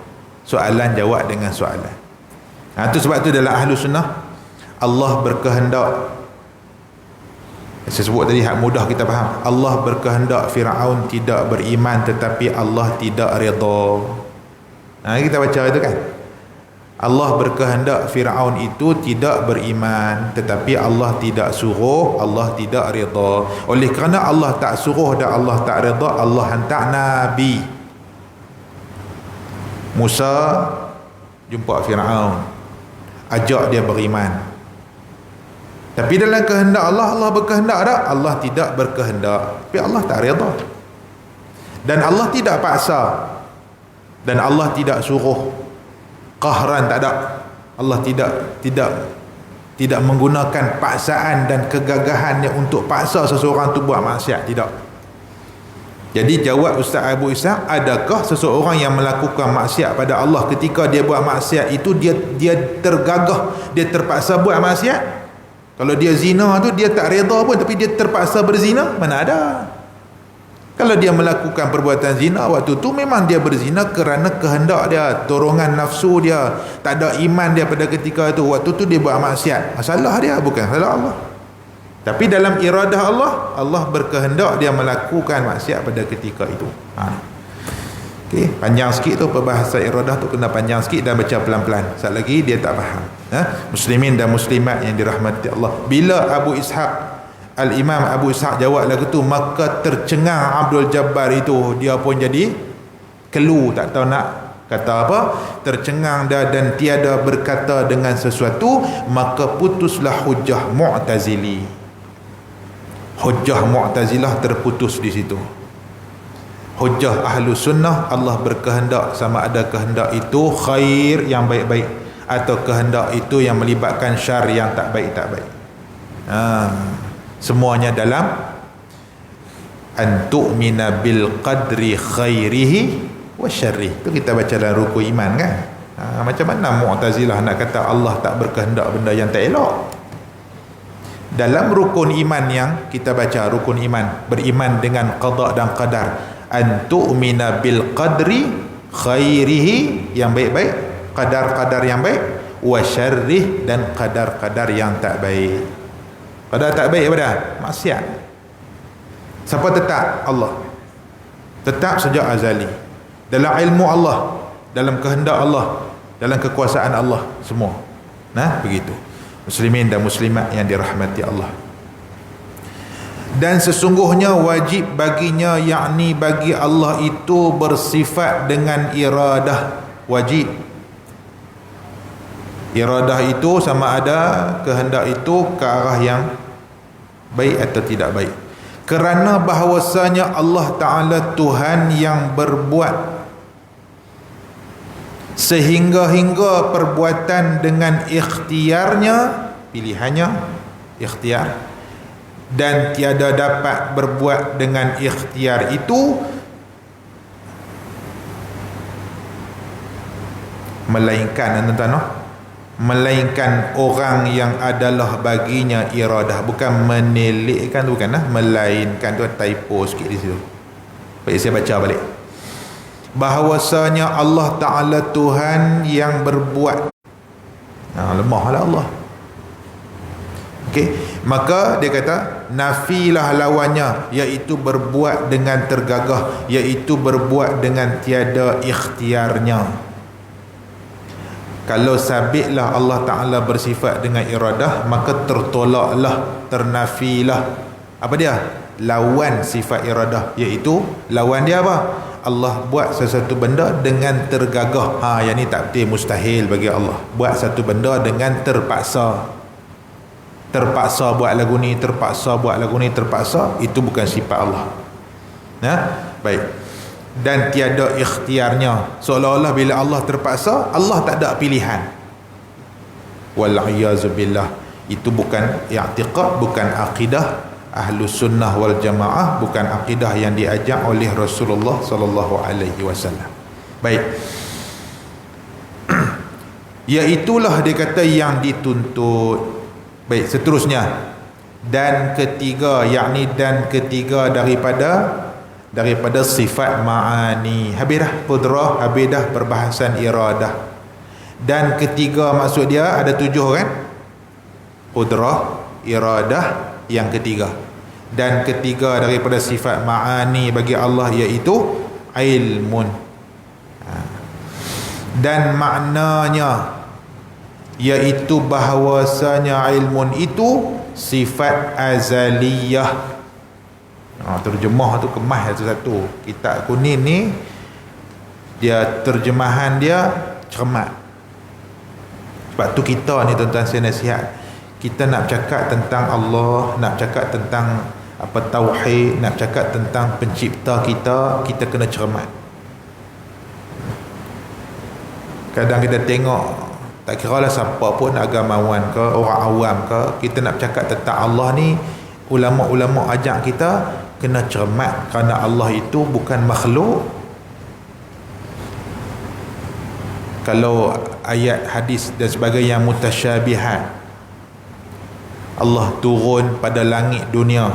soalan jawab dengan soalan. Itu sebab tu dalam Ahlus Sunnah Allah berkehendak, saya sebut tadi hak mudah kita faham, Allah berkehendak Firaun tidak beriman, tetapi Allah tidak redha. Kita baca itu kan, Allah berkehendak Firaun itu tidak beriman, tetapi Allah tidak suruh, Allah tidak redha. Oleh kerana Allah tak suruh dan Allah tak redha, Allah hantar Nabi Musa jumpa Firaun, ajak dia beriman. Tapi dalam kehendak Allah, Allah berkehendak tak? Allah tidak berkehendak, tapi Allah tak redha. Dan Allah tidak paksa, dan Allah tidak suruh. Qahran tak ada. Allah tidak menggunakan paksaan dan kegagahannya untuk paksa seseorang tu buat maksiat, tidak. Jadi jawab Ustaz Abu Ishaq, adakah seseorang yang melakukan maksiat pada Allah ketika dia buat maksiat itu dia tergagah, dia terpaksa buat maksiat? Kalau dia zina tu dia tak redha pun, tapi dia terpaksa berzina? Mana ada. Kalau dia melakukan perbuatan zina waktu tu memang dia berzina kerana kehendak dia, dorongan nafsu dia, tak ada iman dia pada ketika itu, waktu tu dia buat maksiat. Salah dia, bukan salah Allah. Tapi dalam iradah Allah, Allah berkehendak dia melakukan maksiat pada ketika itu. Okey, panjang sikit tu perbahasan iradah tu, kena panjang sikit dan baca pelan-pelan. Sekali lagi dia tak faham. Muslimin dan muslimat yang dirahmati Allah. Bila Abu Ishaq, Al-Imam Abu Ishaq jawab lagu tu, maka tercengang Abdul Jabbar itu, dia pun jadi kelu, tak tahu nak kata apa, tercengang dah dan tiada berkata dengan sesuatu, maka putuslah hujah Mu'tazili. Hujah Mu'tazilah terputus di situ. Hujah ahlu sunnah, Allah berkehendak, sama ada kehendak itu khair yang baik-baik atau kehendak itu yang melibatkan syar yang tak baik-tak baik. Semuanya dalam antu'mina bil qadri khairihi wa syarrih. Itu kita baca dalam rukun iman kan. Macam mana Mu'tazilah nak kata Allah tak berkehendak benda yang tak elok? Dalam rukun iman yang kita baca, rukun iman, beriman dengan qada dan qadar, antu'mina bil qadri khairihi yang baik-baik, qadar-qadar yang baik, wa syarrih dan qadar-qadar yang tak baik. Qadar tak baik apa dah? Maksiat. Siapa tetap? Allah. Tetap sejak azali. Dalam ilmu Allah, dalam kehendak Allah, dalam kekuasaan Allah, semua. Nah, begitu. Muslimin dan muslimat yang dirahmati Allah. Dan sesungguhnya wajib baginya, yakni bagi Allah itu bersifat dengan iradah. Wajib. Iradah itu sama ada kehendak itu ke arah yang baik atau tidak baik. Kerana bahawasanya Allah Ta'ala Tuhan yang berbuat, sehingga perbuatan dengan ikhtiarnya, pilihannya, ikhtiar, dan tiada dapat berbuat dengan ikhtiar itu melainkan orang yang adalah baginya iradah. Bukan menelitkan tu, bukan melainkan tu, typo sikit di situ. Baik, saya baca balik. Bahawasanya Allah Ta'ala Tuhan yang berbuat. Lemahlah Allah. Okey, maka dia kata nafilah lawannya, iaitu berbuat dengan tergagah, iaitu berbuat dengan tiada ikhtiarnya. Kalau sabitlah Allah Ta'ala bersifat dengan iradah, maka tertolaklah, ternafilah apa dia? Lawan sifat iradah, iaitu lawan dia apa? Allah buat sesuatu benda dengan tergagah. Yang ni tak betul, mustahil bagi Allah. Buat satu benda dengan terpaksa. Terpaksa buat lagu ni, terpaksa buat lagu ni, terpaksa. Itu bukan sifat Allah. Baik. Dan tiada ikhtiarnya. Seolah-olah bila Allah terpaksa, Allah tak ada pilihan. Wal'iyazubillah. Itu bukan i'tiqad, bukan akidah Ahlu Sunnah wal Jamaah, bukan akidah yang diajak oleh Rasulullah sallallahu alaihi wasallam. Baik. Iaitulah dia kata yang dituntut. Baik, seterusnya. Dan ketiga, yakni dan ketiga daripada sifat ma'ani. Habis dah qudrah, habis dah perbahasan iradah. Dan ketiga maksud dia ada 7 kan? Qudrah, iradah, yang ketiga. Dan ketiga daripada sifat ma'ani bagi Allah iaitu ilmun. Dan maknanya iaitu bahawasanya ilmun itu sifat azaliyah. Terjemah tu kemas satu-satu. Kitab Kunin ni dia terjemahan dia cermat. Sebab tu kita ni tuan-tuan saya nasihat, kita nak cakap tentang Allah, nak cakap tentang apa tauhid, nak cakap tentang pencipta kita, kita kena cermat. Kadang kita tengok, tak kira lah siapa pun, agamawan ke, orang awam ke, kita nak cakap tentang Allah ni, ulama-ulama ajak kita kena cermat, kerana Allah itu bukan makhluk. Kalau ayat, hadis dan sebagainya yang mutasyabihat, Allah turun pada langit dunia,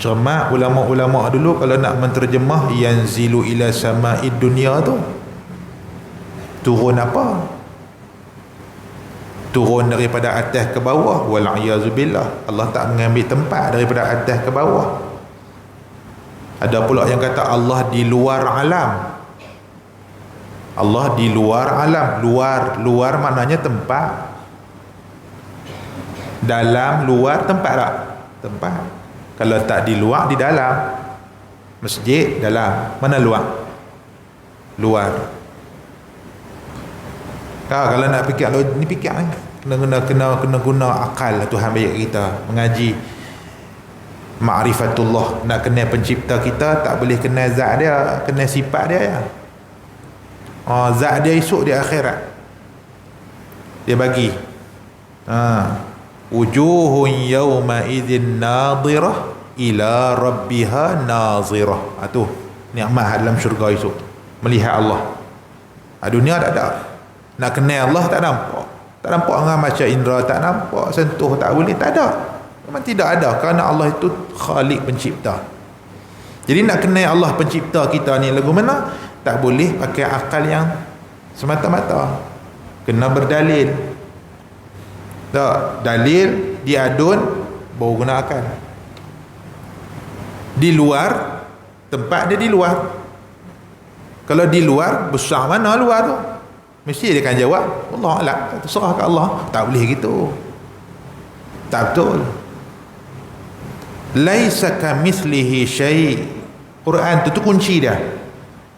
cermat ulama-ulama dulu kalau nak menterjemah yanzilu ila sama'id dunia tu, turun apa? turun daripada atas ke bawah, wal'iyazubillah. Allah tak mengambil tempat daripada atas ke bawah. Ada pula yang kata Allah di luar alam. Allah di luar alam. Luar maknanya tempat. Dalam, luar, tempat tak? Tempat. Kalau tak di luar, di dalam. Masjid, dalam. Mana luar? Luar. Kalau nak fikir, ni fikir kena guna akal Tuhan bagi kita mengaji ma'rifatullah. Nak kenal pencipta kita, tak boleh kenal zat dia, kenal sifat dia ya. Zat dia esok di akhirat dia bagi. Wujuhun yawma idzin nadhirah ila rabbiha nazirah. Tu nikmat dalam syurga esok, melihat Allah. Dunia tak ada. Nak kenal Allah tak nampak. Tak nampak dengan macam indera, tak nampak, sentuh tak boleh, tak ada. Memang tidak ada, kerana Allah itu Khalik pencipta. Jadi nak kenal Allah pencipta kita ni lagu mana? Tak boleh pakai akal yang semata-mata. Kena berdalil. Tak, dalil diadun baru guna akal. Di luar, tempat dia di luar. Kalau di luar, besar mana luar tu? Mesti dia akan jawab, Allah alam, terserah ke Allah. Tak boleh gitu. Tak betul. Laisa kamithlihi syai'. Quran tu kunci dia.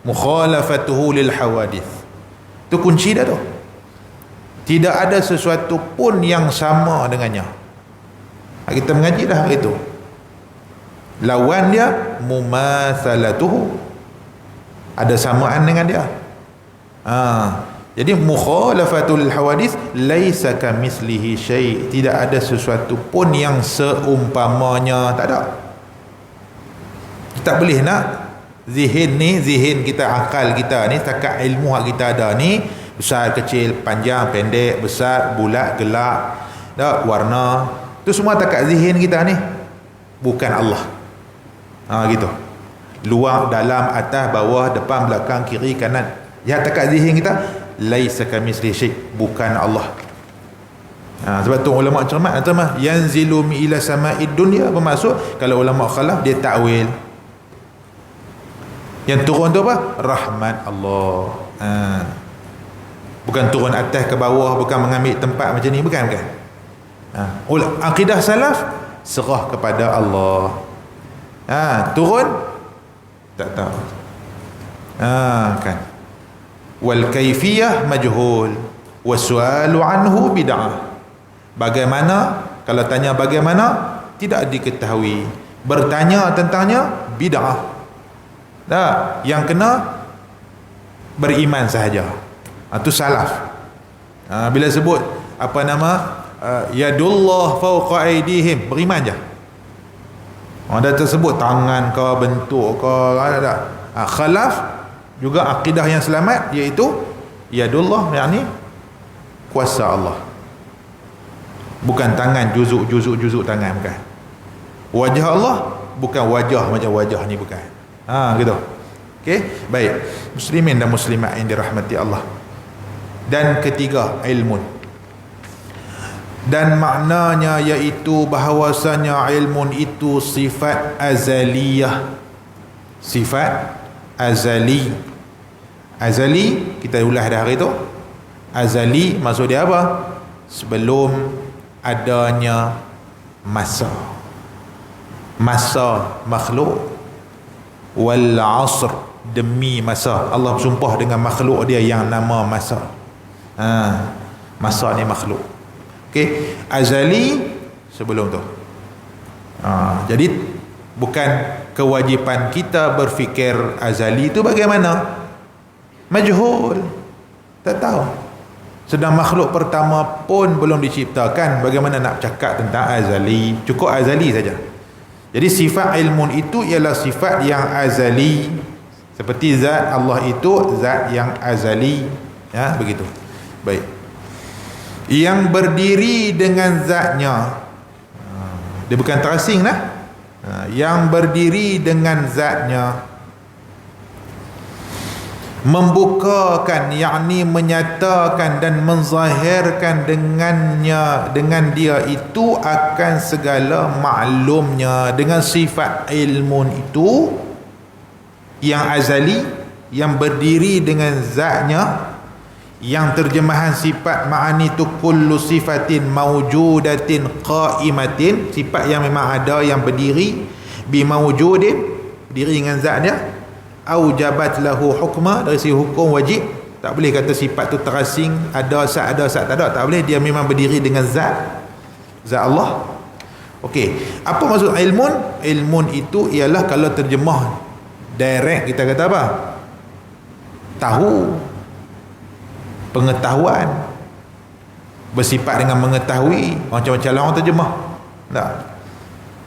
Mukhalafatuhu lil hawadith. Tu kunci dia tu. Tidak ada sesuatu pun yang sama dengannya. Kita mengaji dah hari itu. Lawan dia mumatsalatuhu. Ada samaan dengan dia. Jadi mukhalafatul hawadis laisa kamithlihi syai'. Tidak ada sesuatu pun yang seumpamanya, tak ada. Tak boleh nak zihin ni, zihin kita, akal kita ni, takat ilmu kita ada ni, besar kecil, panjang pendek, besar bulat gelap, tak, warna, tu semua takat zihin kita ni, bukan Allah. Gitu. Luar, dalam, atas, bawah, depan, belakang, kiri, kanan. Ya, takat zihin kita laisa kamitslihi syai', bukan Allah. Sebab tu ulama cermat yanzilu ila sama'id dunya, bermaksud kalau ulama khalaf dia takwil. Yang turun tu apa? Rahmat Allah. Bukan turun atas ke bawah, bukan mengambil tempat macam ni, bukan. Akidah salaf serah kepada Allah. Turun tak tahu. Kan. Wal kaifiyah majhul wasu'alu anhu bid'ah. Bagaimana, kalau tanya bagaimana, tidak diketahui. Bertanya tentangnya bid'ah. Tak, yang kena beriman sahaja. Itu salaf. Bila sebut apa nama yadullah fawqa aydihim, beriman je. Ada tersebut tangan ke, bentuk ke, ada. Khalaf juga akidah yang selamat, iaitu yadullah, yakni kuasa Allah, bukan tangan, juzuk tangan, bukan. Wajah Allah bukan wajah macam wajah ni, bukan. Gitu. Okey, baik. Muslimin dan muslimat yang dirahmati Allah. Dan ketiga, ilmu. Dan maknanya iaitu bahawasanya ilmu itu sifat azaliyah. Sifat azali. Azali kita ulas dah hari tu. Azali maksud dia apa? Sebelum adanya masa. Masa makhluk. Wal asr, demi masa. Allah bersumpah dengan makhluk dia yang nama masa. Masa ni makhluk. Okey, azali sebelum tu. Jadi bukan kewajipan kita berfikir azali itu bagaimana? Majhul, tak tahu. Sedang makhluk pertama pun belum diciptakan, bagaimana nak cakap tentang azali? Cukup azali saja. Jadi sifat ilmu itu ialah sifat yang azali, seperti zat Allah itu zat yang azali, ya, begitu. Baik. Yang berdiri dengan zatnya. Dia bukan terasing lah. Yang berdiri dengan zatnya. Membukakan, yakni menyatakan dan menzahirkan dengannya, dengan dia itu akan segala maklumnya, dengan sifat ilmun itu yang azali, yang berdiri dengan zatnya, yang terjemahan sifat ma'ani tu kullu sifatin mawjudatin qa'imatin, sifat yang memang ada, yang berdiri, bi mawjudin, berdiri dengan zat dia, aujabat lahu hukma, dari segi hukum wajib. Tak boleh kata sifat tu terasing, ada sat tak ada, tak boleh. Dia memang berdiri dengan zat Allah. Okey, apa maksud ilmun? Ilmun itu ialah, kalau terjemah direct kita kata apa? Tahu, pengetahuan, bersifat dengan mengetahui. Macam-macam lah orang terjemah. Tak,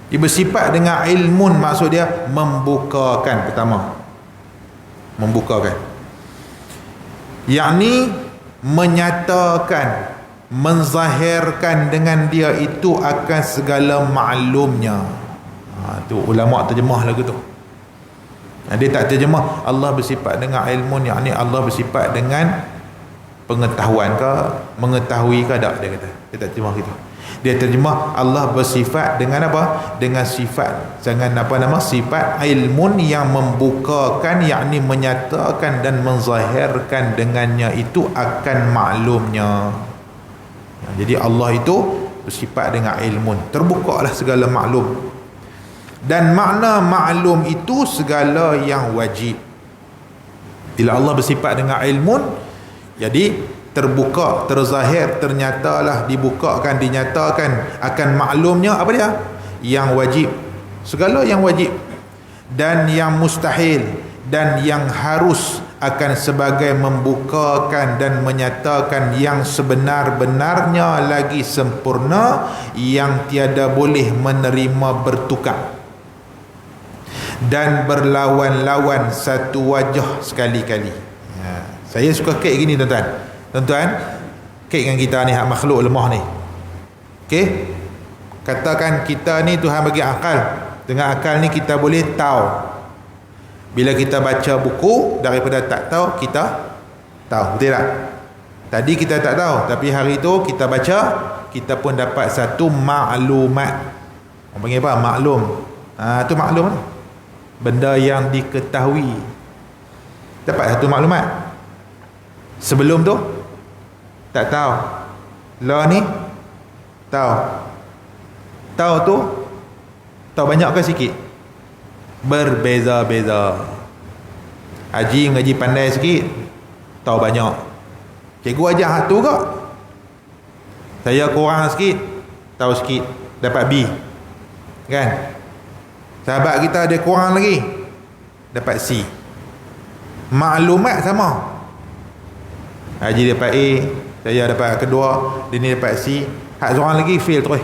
dia bersifat dengan ilmun, maksud dia membukakan. Pertama, membukakan, yakni menyatakan, menzahirkan dengan dia itu akan segala maklumnya. Tu ulama terjemah lagu tu. Dia tak terjemah Allah bersifat dengan ilmun, yakni Allah bersifat dengan pengetahuan ke, mengetahui ke, tak, dia kata. Dia tak terjemah gitu. Dia terjemah Allah bersifat dengan apa? Dengan sifat, jangan apa nama, sifat ilmun yang membukakan, yakni menyatakan dan menzahirkan dengannya itu akan maklumnya. Jadi Allah itu bersifat dengan ilmun, terbukalah segala maklum. Dan makna maklum itu segala yang wajib. Bila Allah bersifat dengan ilmun, jadi terbuka, terzahir, ternyatalah, dibukakan, dinyatakan akan maklumnya apa dia? Yang wajib, segala yang wajib dan yang mustahil dan yang harus, akan sebagai membukakan dan menyatakan yang sebenar-benarnya lagi sempurna, yang tiada boleh menerima bertukar dan berlawan-lawan satu wajah sekali-kali. Saya suka kek gini tuan-tuan. Tuan-tuan, kek dengan kita ni, hak makhluk lemah ni. Okey? Katakan kita ni Tuhan bagi akal. Dengan akal ni kita boleh tahu. Bila kita baca buku, daripada tak tahu kita tahu. Betul tak? Tadi kita tak tahu, tapi hari tu kita baca, kita pun dapat satu maklumat. Orang panggil apa? Maklum. Tu maklum. Benda yang diketahui. Dapat satu maklumat. Sebelum tu tak tahu. Lah ni tahu. Tahu tu tahu banyak ke sikit? Berbeza-beza. Haji ngaji pandai sikit, tahu banyak. Cikgu ajar hak tu ke? Saya kurang sikit, tahu sikit, dapat B. Kan? Sahabat kita ada kurang lagi, dapat C. Maklumat sama. Haji dapat A, saya dapat kedua, dia ni dapat C, hak seorang lagi fail terus.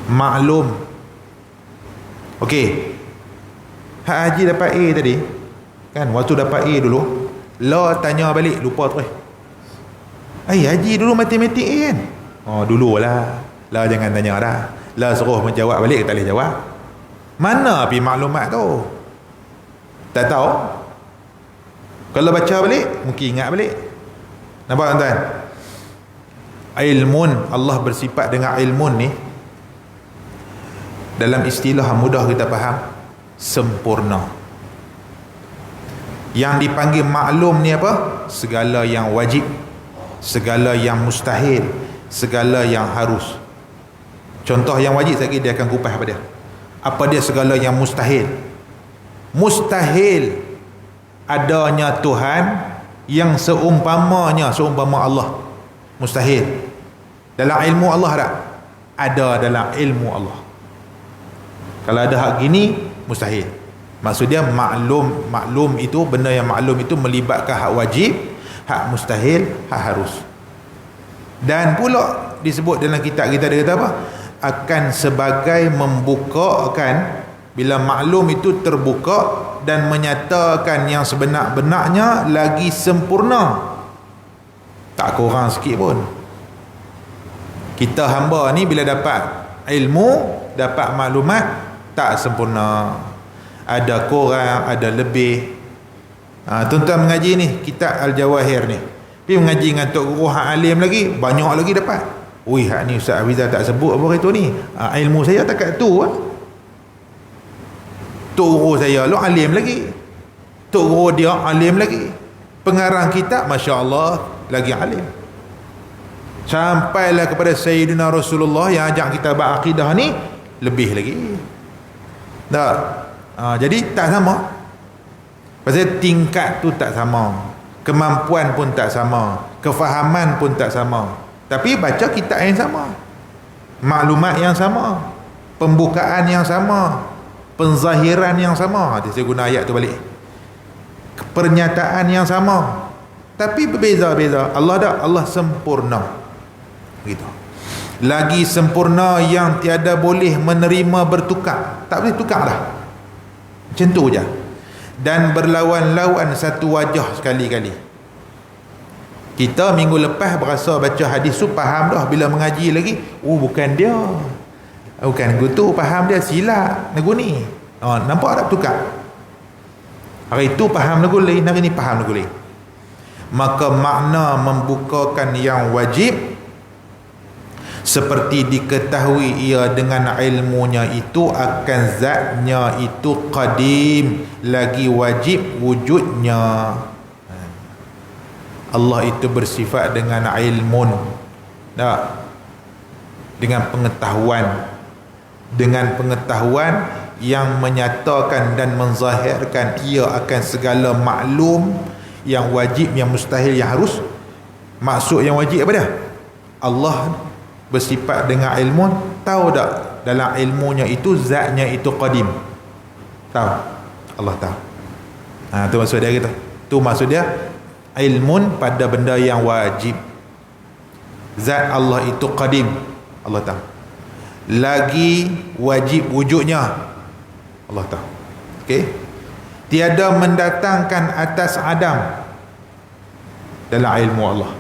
Maklum. Okey, hak Haji dapat A tadi, kan, waktu dapat A dulu, lah tanya balik, lupa terus. Haji dulu matematik A kan? Oh dululah, lah jangan tanya dah. Lah suruh menjawab balik, tak boleh jawab. Mana pergi maklumat tu? Tak tahu. Kalau baca balik, mungkin ingat balik. Nampak tuan-tuan? Ilmun, Allah bersifat dengan ilmun ni, dalam istilah mudah kita faham, sempurna. Yang dipanggil maklum ni apa? Segala yang wajib, segala yang mustahil, segala yang harus. Contoh yang wajib sekali dia akan kupas apa dia. Apa dia segala yang mustahil? Mustahil adanya Tuhan yang seumpama Allah. Mustahil. Dalam ilmu Allah tak? Ada dalam ilmu Allah. Kalau ada hak gini, mustahil. Maksud dia maklum itu, benda yang maklum itu melibatkan hak wajib, hak mustahil, hak harus. Dan pula disebut dalam kitab kita, dia kata apa? Akan sebagai membukakan, bila maklum itu terbuka dan menyatakan yang sebenar-benarnya lagi sempurna, tak kurang sikit pun. Kita hamba ni bila dapat ilmu, dapat maklumat, tak sempurna, ada kurang, ada lebih. Tuan-tuan mengaji ni kitab Al-Jawahir ni, pergi mengaji dengan tok guru hak alim lagi, banyak lagi dapat. Ui, hak ni Ustaz Hafizah tak sebut apa itu ni. Ilmu saya takat tu lah. Tok guru saya lu alim lagi, tok guru dia alim lagi, pengarang kitab Masya Allah lagi alim. Sampailah kepada Sayyidina Rasulullah yang ajak kita berakidah ni lebih lagi. Tak? Jadi tak sama. Pasal tingkat tu tak sama, kemampuan pun tak sama, kefahaman pun tak sama. Tapi baca kitab yang sama, maklumat yang sama, pembukaan yang sama, penzahiran yang sama. Saya guna ayat tu balik. Pernyataan yang sama, tapi berbeza-beza. Allah sempurna. Gitu. Lagi sempurna yang tiada boleh menerima bertukar. Tak boleh tukar dah. Macam tu je. Dan berlawan-lawan satu wajah sekali-kali. Kita minggu lepas berasa baca hadis tu faham dah, bila mengaji lagi, bukan dia, bukan gitu, faham dia silap lagu ni. Nampak tak tukar? Hari itu faham lagu lain, hari ni faham lagu lain. Maka makna membukakan yang wajib seperti diketahui ia dengan ilmunya itu akan zatnya itu qadim, lagi wajib wujudnya. Allah itu bersifat dengan ilmun, tak? Dengan pengetahuan yang menyatakan dan menzahirkan ia akan segala maklum, yang wajib, yang mustahil, yang harus. Maksud yang wajib apa dia? Allah bersifat dengan ilmun. Tahu tak dalam ilmunya itu zatnya itu qadim? Tahu? Allah tahu. Tu maksud dia gitu. Tu maksud dia ilmun pada benda yang wajib. Zat Allah itu qadim, Allah tahu. Lagi wajib wujudnya, Allah tahu. Okey. Tiada mendatangkan atas Adam dalam ilmu Allah.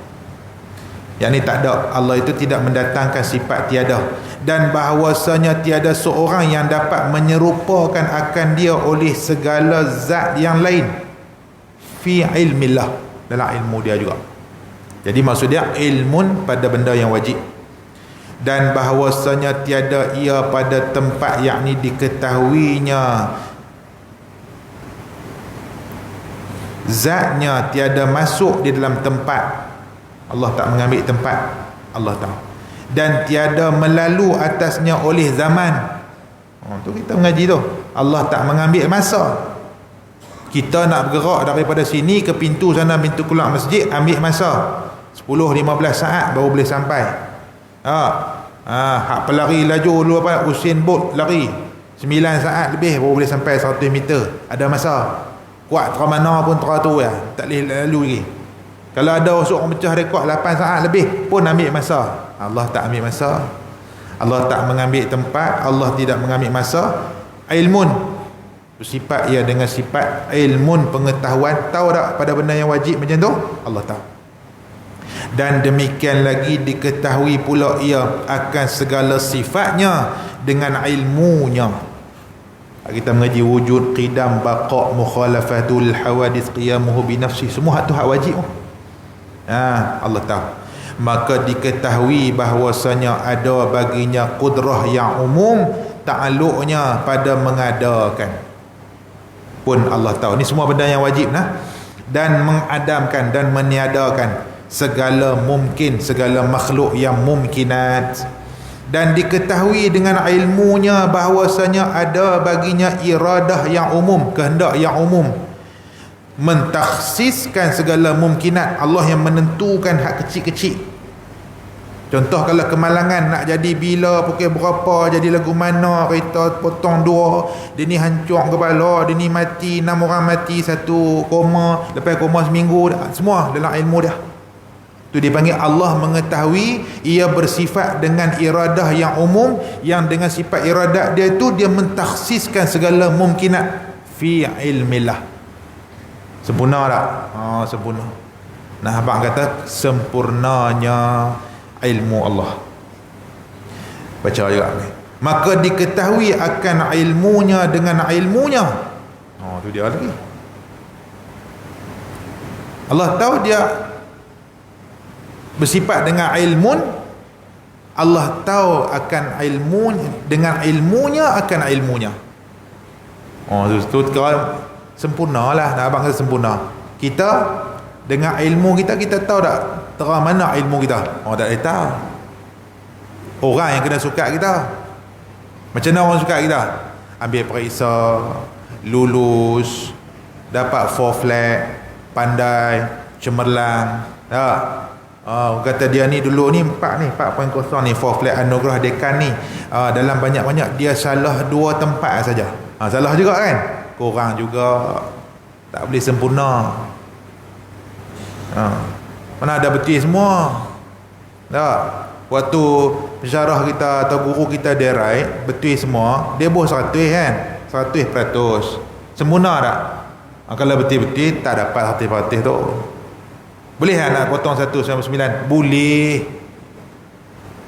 Yang ni tak ada. Allah itu tidak mendatangkan sifat tiada. Dan bahawasanya tiada seorang yang dapat menyerupakan akan dia oleh segala zat yang lain fi ilmillah, dalam ilmu dia juga. Jadi maksud dia ilmun pada benda yang wajib. Dan bahawasanya tiada ia pada tempat yakni diketahuinya zatnya, tiada masuk di dalam tempat. Allah tak mengambil tempat, Allah tahu. Dan tiada melalu atasnya oleh zaman. Tu kita mengaji tu. Allah tak mengambil masa. Kita nak bergerak daripada sini ke pintu sana, pintu keluar masjid, ambil masa 10-15 saat baru boleh sampai. Hak pelari laju dulu apa, Usain Bolt lari 9 saat lebih baru boleh sampai 100 meter. Ada masa. Kuat teramana pun teratur ya, tak boleh lalu lagi. Kalau ada orang pecah rekod 8 saat lebih pun ambil masa. Allah tak ambil masa. Allah tak mengambil tempat, Allah tidak mengambil masa. Ilmun bersifat ia dengan sifat ilmun, pengetahuan. Tahu tak pada benda yang wajib macam tu? Allah tahu. Dan demikian lagi diketahui pula ia akan segala sifatnya dengan ilmunya. Kita mengaji wujud, qidam, baqa', mukhalafatul hawadith, qiyamuhu binafsi, semua hak tu hak wajib. Allah tahu. Maka diketahui bahawasanya ada baginya kudrah yang umum, ta'alluqnya pada mengadakan pun Allah tahu. Ni semua benda yang wajib dan mengadamkan dan meniadakan segala mungkin, segala makhluk yang mumkinat. Dan diketahui dengan ilmunya bahawasanya ada baginya iradah yang umum, kehendak yang umum, mentakhsiskan segala mumkinat. Allah yang menentukan hak kecil-kecil. Contoh kalau kemalangan nak jadi bila, pukul berapa, jadi lagu mana, kereta potong 2, dia ni hancur kepala, dia ni mati, 6 orang mati, 1 koma, lepas koma seminggu, semua dalam ilmu dia. Tu dipanggil Allah mengetahui, ia bersifat dengan iradah yang umum, yang dengan sifat iradah dia tu dia mentakhsiskan segala mumkinat fi ilmillah. Sempurna tak? Sempurna. Nah, abang kata sempurnanya ilmu Allah. Baca juga ni. Maka diketahui akan ilmunya dengan ilmunya. Tu dia lagi. Allah tahu dia bersifat dengan ilmun. Allah tahu akan ilmu, dengan ilmunya akan ilmunya. Oh, tu kalau sempurna lah, nak abang kata sempurna. Kita dengan ilmu kita, kita tahu tak terang mana ilmu kita? Oh, tak boleh tahu. Orang yang kena sukat kita, macam mana orang sukat kita? Ambil periksa, lulus, dapat 4 flat, pandai, cemerlang, tak? Kata dia ni dulu ni 4 4.0 ni 4 flat anugerah dekan ni, dalam banyak-banyak dia salah 2 tempat saja. Salah juga kan, kurang juga, tak boleh sempurna. Mana ada betul semua tak? Waktu pensyarah kita atau guru kita dia write betul semua, dia boh 100 kan, 100%. Sempurna tak? Kalau betul-betul tak dapat 100% tu. Boleh tak nak potong 199? Boleh.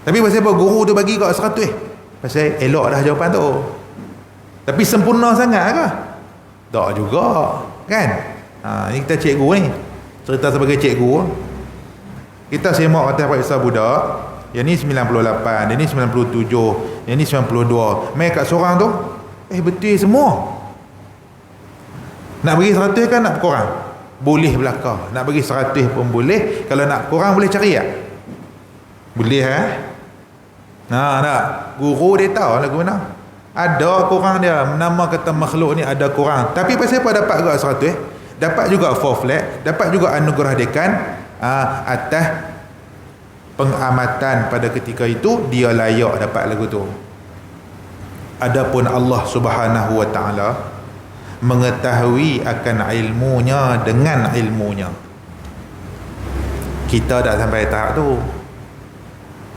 Tapi pasal apa guru tu bagi kat 100? Pasal elok dah jawapan tu. Tapi sempurna sangat ke? Tak juga kan? Ni kita cikgu ni, cerita sebagai cikgu. Kita semak kata periksa budak, yang ni 98, yang ni 97, yang ni 92. Mai kat seorang tu betul semua. Nak bagi 100 kan nak kurang? Boleh belakang. Nak bagi 100 pun boleh. Kalau nak kurang boleh cari tak? Boleh tak? Guru dia tahu lagu mana. Ada kurang dia. Nama kata makhluk ni ada kurang. Tapi pasal apa dapat juga 100? Dapat juga 4 flat. Dapat juga anugerah dekan. Atas pengamatan pada ketika itu dia layak dapat lagu tu. Adapun Allah Subhanahu wa taala mengetahui akan ilmunya dengan ilmunya. Kita dah sampai tahap tu.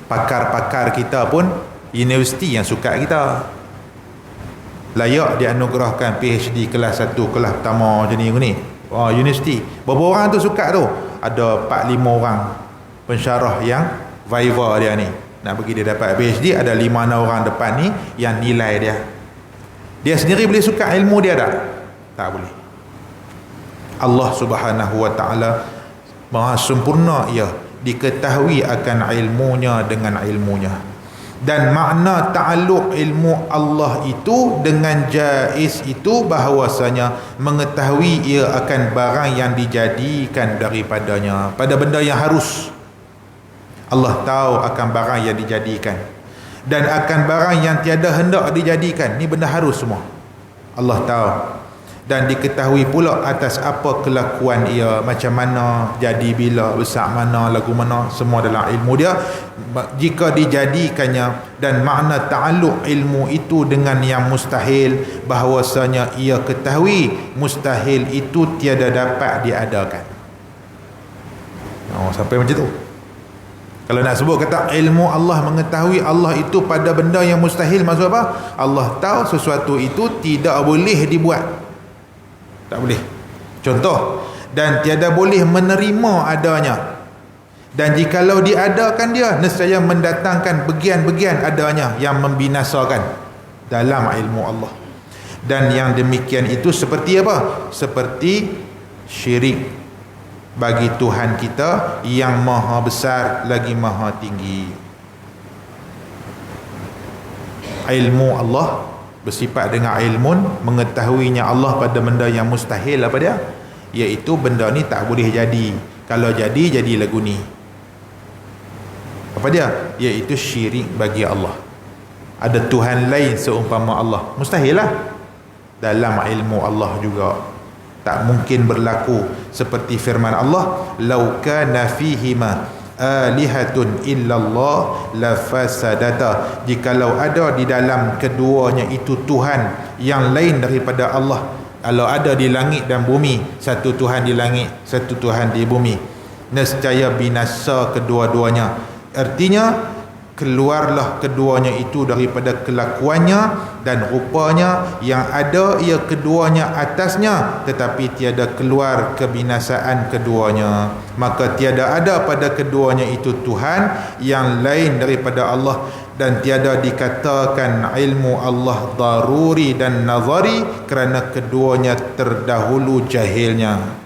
Pakar-pakar kita pun universiti yang suka kita, layak dianugerahkan PhD kelas 1, kelas pertama macam ni. Universiti berapa orang tu suka tu? Ada 4-5 orang pensyarah yang viva dia ni nak bagi dia dapat PhD. Ada 5-6 orang depan ni yang nilai dia. Dia sendiri boleh suka ilmu dia tak? Tak boleh. Allah Subhanahu wa taala Maha sempurna, ia diketahui akan ilmunya dengan ilmunya. Dan makna ta'alluq ilmu Allah itu dengan jaiz itu bahawasanya mengetahui ia akan barang yang dijadikan daripadanya, pada benda yang harus. Allah tahu akan barang yang dijadikan dan akan barang yang tiada hendak dijadikan. Ni benda harus semua Allah tahu. Dan diketahui pula atas apa kelakuan ia, macam mana, jadi bila, besar mana, lagu mana, semua dalam ilmu dia jika dijadikannya. Dan makna ta'alluq ilmu itu dengan yang mustahil, bahawasanya ia ketahui mustahil itu tiada dapat diadakan. Sampai macam tu. Kalau nak sebut kata ilmu Allah, mengetahui Allah itu pada benda yang mustahil, maksud apa? Allah tahu sesuatu itu tidak boleh dibuat, tak boleh. Contoh, dan tiada boleh menerima adanya. Dan jikalau diadakan dia, nescaya mendatangkan bagian-bagian adanya yang membinasakan dalam ilmu Allah. Dan yang demikian itu seperti apa? Seperti syirik bagi Tuhan kita yang maha besar lagi maha tinggi. Ilmu Allah bersifat dengan ilmun, mengetahuinya Allah pada benda yang mustahil. Apa dia? Iaitu benda ni tak boleh jadi. Kalau jadi lagu ni. Apa dia? Iaitu syirik bagi Allah. Ada Tuhan lain seumpama Allah, mustahil lah. Dalam ilmu Allah juga tak mungkin berlaku. Seperti firman Allah, "Lau kana fihima alihatun illallah lafasadata." Jikalau ada di dalam keduanya itu Tuhan yang lain daripada Allah, kalau ada di langit dan bumi, satu Tuhan di langit, satu Tuhan di bumi, nescaya binasa kedua-duanya. Artinya keluarlah keduanya itu daripada kelakuannya dan rupanya, yang ada ia keduanya atasnya, tetapi tiada keluar kebinasaan keduanya. Maka tiada ada pada keduanya itu Tuhan yang lain daripada Allah, dan tiada dikatakan ilmu Allah daruri dan nazari kerana keduanya terdahulu jahilnya.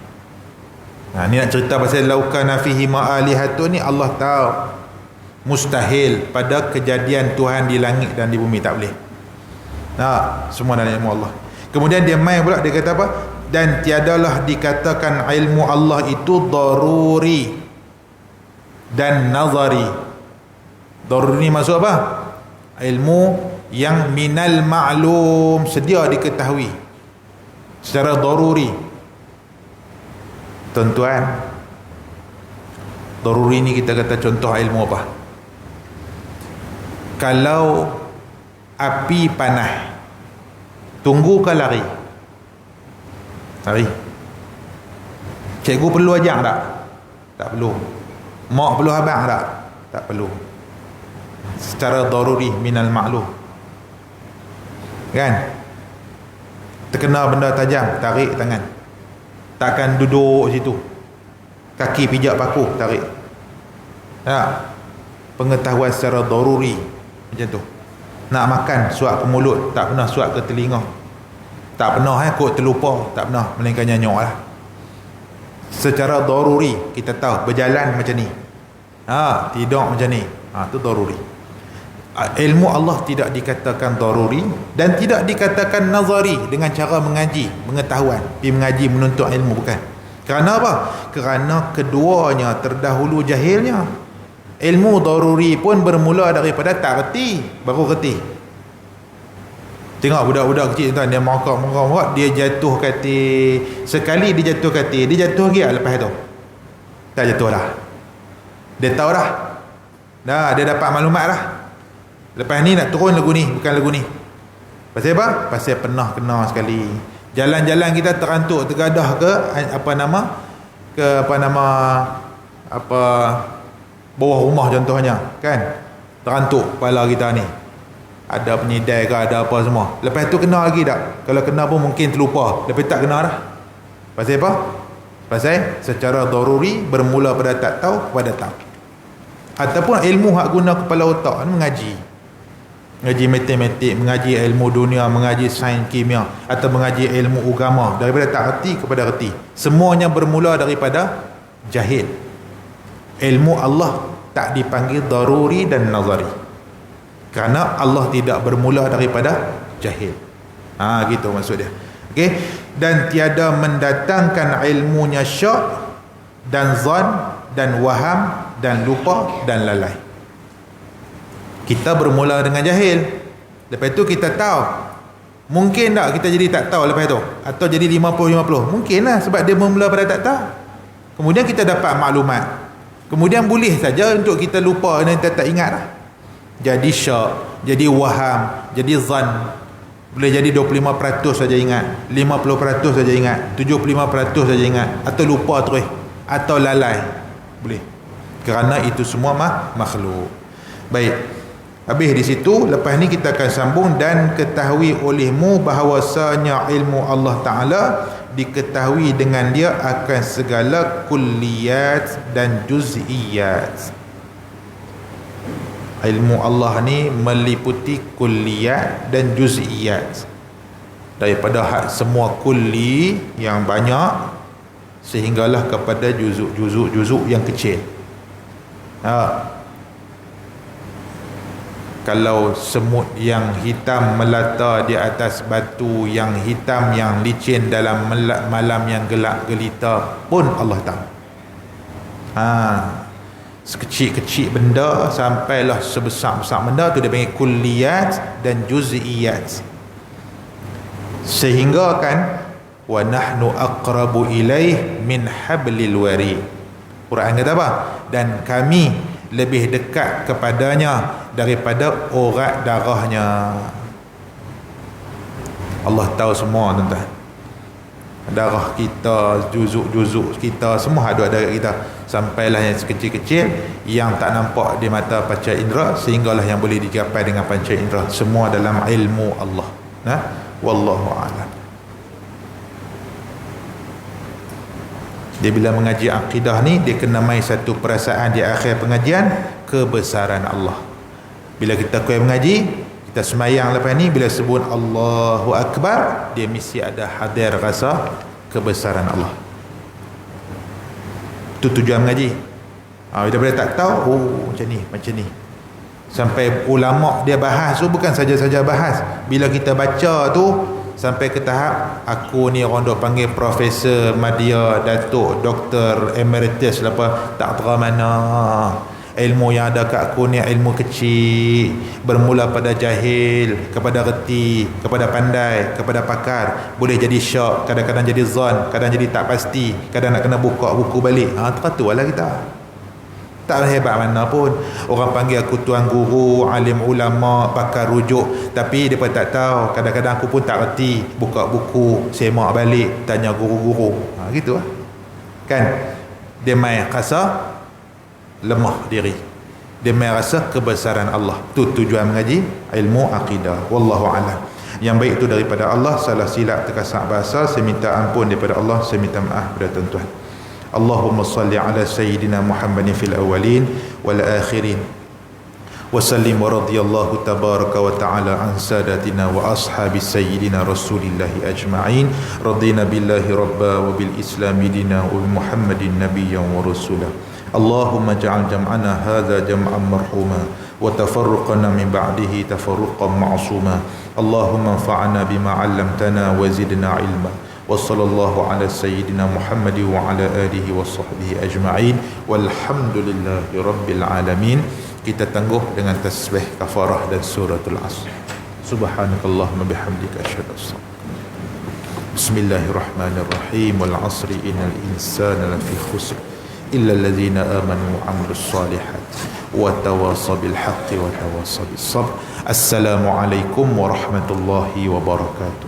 Ni nak cerita pasal laukana fihi ma'alihatun ni, Allah tahu mustahil pada kejadian Tuhan di langit dan di bumi, tak boleh. Semua dalam ilmu Allah. Kemudian dia main pula, dia kata apa? Dan tiadalah dikatakan ilmu Allah itu daruri dan nazari. Daruri ni maksud apa? Ilmu yang minal ma'lum, sedia diketahui secara daruri. Tuan-tuan, daruri ni kita kata contoh ilmu apa? Kalau api panas, tunggu ke lari? Lari. Cikgu perlu ajar tak? Tak perlu. Mak perlu abang tak? Tak perlu. Secara daruri minal ma'lum. Kan? Terkena benda tajam, tarik tangan. Takkan duduk situ, kaki pijak paku, tarik. Pengetahuan secara daruri macam tu. Nak makan, suap ke mulut, tak pernah suap ke telinga. Tak pernah kot terlupa, tak pernah, melainkan nyanyuk lah. Secara daruri kita tahu berjalan macam ni, tidak macam ni, tu daruri. Ilmu Allah tidak dikatakan daruri dan tidak dikatakan nazari dengan cara mengaji, pengetahuan, pergi mengaji menuntut ilmu, bukan. Kerana apa? Kerana keduanya terdahulu jahilnya. Ilmu daruri pun bermula daripada tak reti, baru reti. Tengok budak-budak kecil tuan, dia mengok, dia jatuh kati. Sekali dia jatuh kati, dia jatuh lagi lepas tu tak jatuh dah. Dia tahu dah. Dia dapat maklumat dah. Lepas ni nak turun lagu ni, bukan lagu ni. Pasal apa? Pasal pernah kena sekali. Jalan-jalan kita terantuk, tergadah ke bawah rumah contohnya, kan? Terantuk kepala kita ni. Ada penyidai ke, ada apa semua. Lepas tu kena lagi tak? Kalau kena pun mungkin terlupa. Lepas tak kena dah. Pasal apa? Pasal secara daruri bermula pada tak tahu kepada tahu. Ataupun ilmu hak guna kepala otak ni, mengaji. Mengaji matematik, mengaji ilmu dunia, mengaji sains kimia, atau mengaji ilmu agama, daripada tak reti kepada reti. Semuanya bermula daripada jahil. Ilmu Allah tak dipanggil daruri dan nazari, kerana Allah tidak bermula daripada jahil. Gitu maksud dia. Okey, dan tiada mendatangkan ilmunya syak dan zan dan waham dan lupa dan lalai. Kita bermula dengan jahil, lepas tu kita tahu. Mungkin tak kita jadi tak tahu lepas tu, atau jadi 50-50? Mungkin lah, sebab dia bermula pada tak tahu. Kemudian kita dapat maklumat, kemudian boleh saja untuk kita lupa dan kita tak ingat lah. Jadi syak, jadi waham, jadi zan. Boleh jadi 25% saja ingat, 50% saja ingat, 75% saja ingat, atau lupa terus, atau lalai. Boleh. Kerana itu semua makhluk. Baik. Habis di situ, lepas ni kita akan sambung. Dan ketahui olehmu bahawasanya ilmu Allah Ta'ala diketahui dengan dia akan segala kulliyat dan juz'iyat. Ilmu Allah ni meliputi kulliyat dan juz'iyat, daripada hak semua kulli yang banyak sehinggalah kepada juzuk yang kecil. Kalau semut yang hitam melata di atas batu yang hitam yang licin dalam malam yang gelap gelita pun Allah tahu. Sekecil-kecil benda sampailah sebesar-besar benda tu dia panggil kulliyat dan juz'iyat. Sehingga kan wa nahnu aqrabu ilaih min hablil warid. Quran kata apa? Dan kami lebih dekat kepadanya daripada urat darahnya. Allah tahu semua tuan-tuan. Darah kita, juzuk-juzuk kita, semua ada dekat kita. Sampailah yang sekecil-kecil yang tak nampak di mata panca indera, sehinggalah yang boleh dicapai dengan panca indera. Semua dalam ilmu Allah. Wallahu a'lam. Dia bila mengaji akidah ni, dia kena mai satu perasaan di akhir pengajian, kebesaran Allah. Bila kita kuih mengaji, kita semayang lepas ni, bila sebut Allahu Akbar, dia mesti ada hadir rasa kebesaran Allah. Itu tujuan mengaji. Bila tak tahu, oh macam ni, macam ni. Sampai ulama dia bahas tu bukan saja-saja bahas. Bila kita baca tu sampai ke tahap aku ni orang dok panggil Profesor Madya, Datuk, Doktor Emeritus apa, tak tahu mana. Ilmu yang ada kat aku ni ilmu kecil, bermula pada jahil, kepada reti, kepada pandai, kepada pakar. Boleh jadi syak, kadang-kadang jadi zon, kadang jadi tak pasti, kadang nak kena buka buku balik. Teratulah kita. Tak hebat mana pun. Orang panggil aku tuan guru, alim ulama, pakar rujuk, tapi mereka tak tahu. Kadang-kadang aku pun tak reti, buka buku, semak balik, tanya guru-guru. Gitu lah. Kan? Dia main rasa lemah diri. Dia main rasa kebesaran Allah. Itu tujuan mengaji ilmu akidah. Wallahu a'lam. Yang baik itu daripada Allah. Salah silap terkasak bahasa, saya minta ampun daripada Allah, saya minta maaf kepada tuan-tuan. Allahumma salli ala sayyidina Muhammadin fil awwalin wal akhirin wa sallim wa radiyallahu tabaraka wa ta'ala an sadatina wa ashabi sayyidina rasulillahi ajma'in. Radina billahi rabba wa bil islami dina wa bi Muhammadin nabiyyan wa rasulah. Allahumma ja'al jam'ana hadha jam'an marhuma wa tafarruqana min ba'dihi tafarruqan ma'suma. Allahumma anfa'na bima 'allamtana wa zidna ilma. Wa sallallahu ala sayyidina Muhammad wa ala alihi wa sahbihi ajma'in. Walhamdulillahi rabbil alamin. Kita tangguh dengan tasbih kafarah dan suratul asr. Subhanakallahumma bihamdika asyhadu an la ilaha illa anta. Bismillahirrahmanirrahim. Wal 'asri innal insana lafi khusr illa alladhina amanu wa 'amilus solihat wa tawasaw bil haqqi wa tawasaw bis sabr. Assalamu alaikum warahmatullahi wabarakatuh.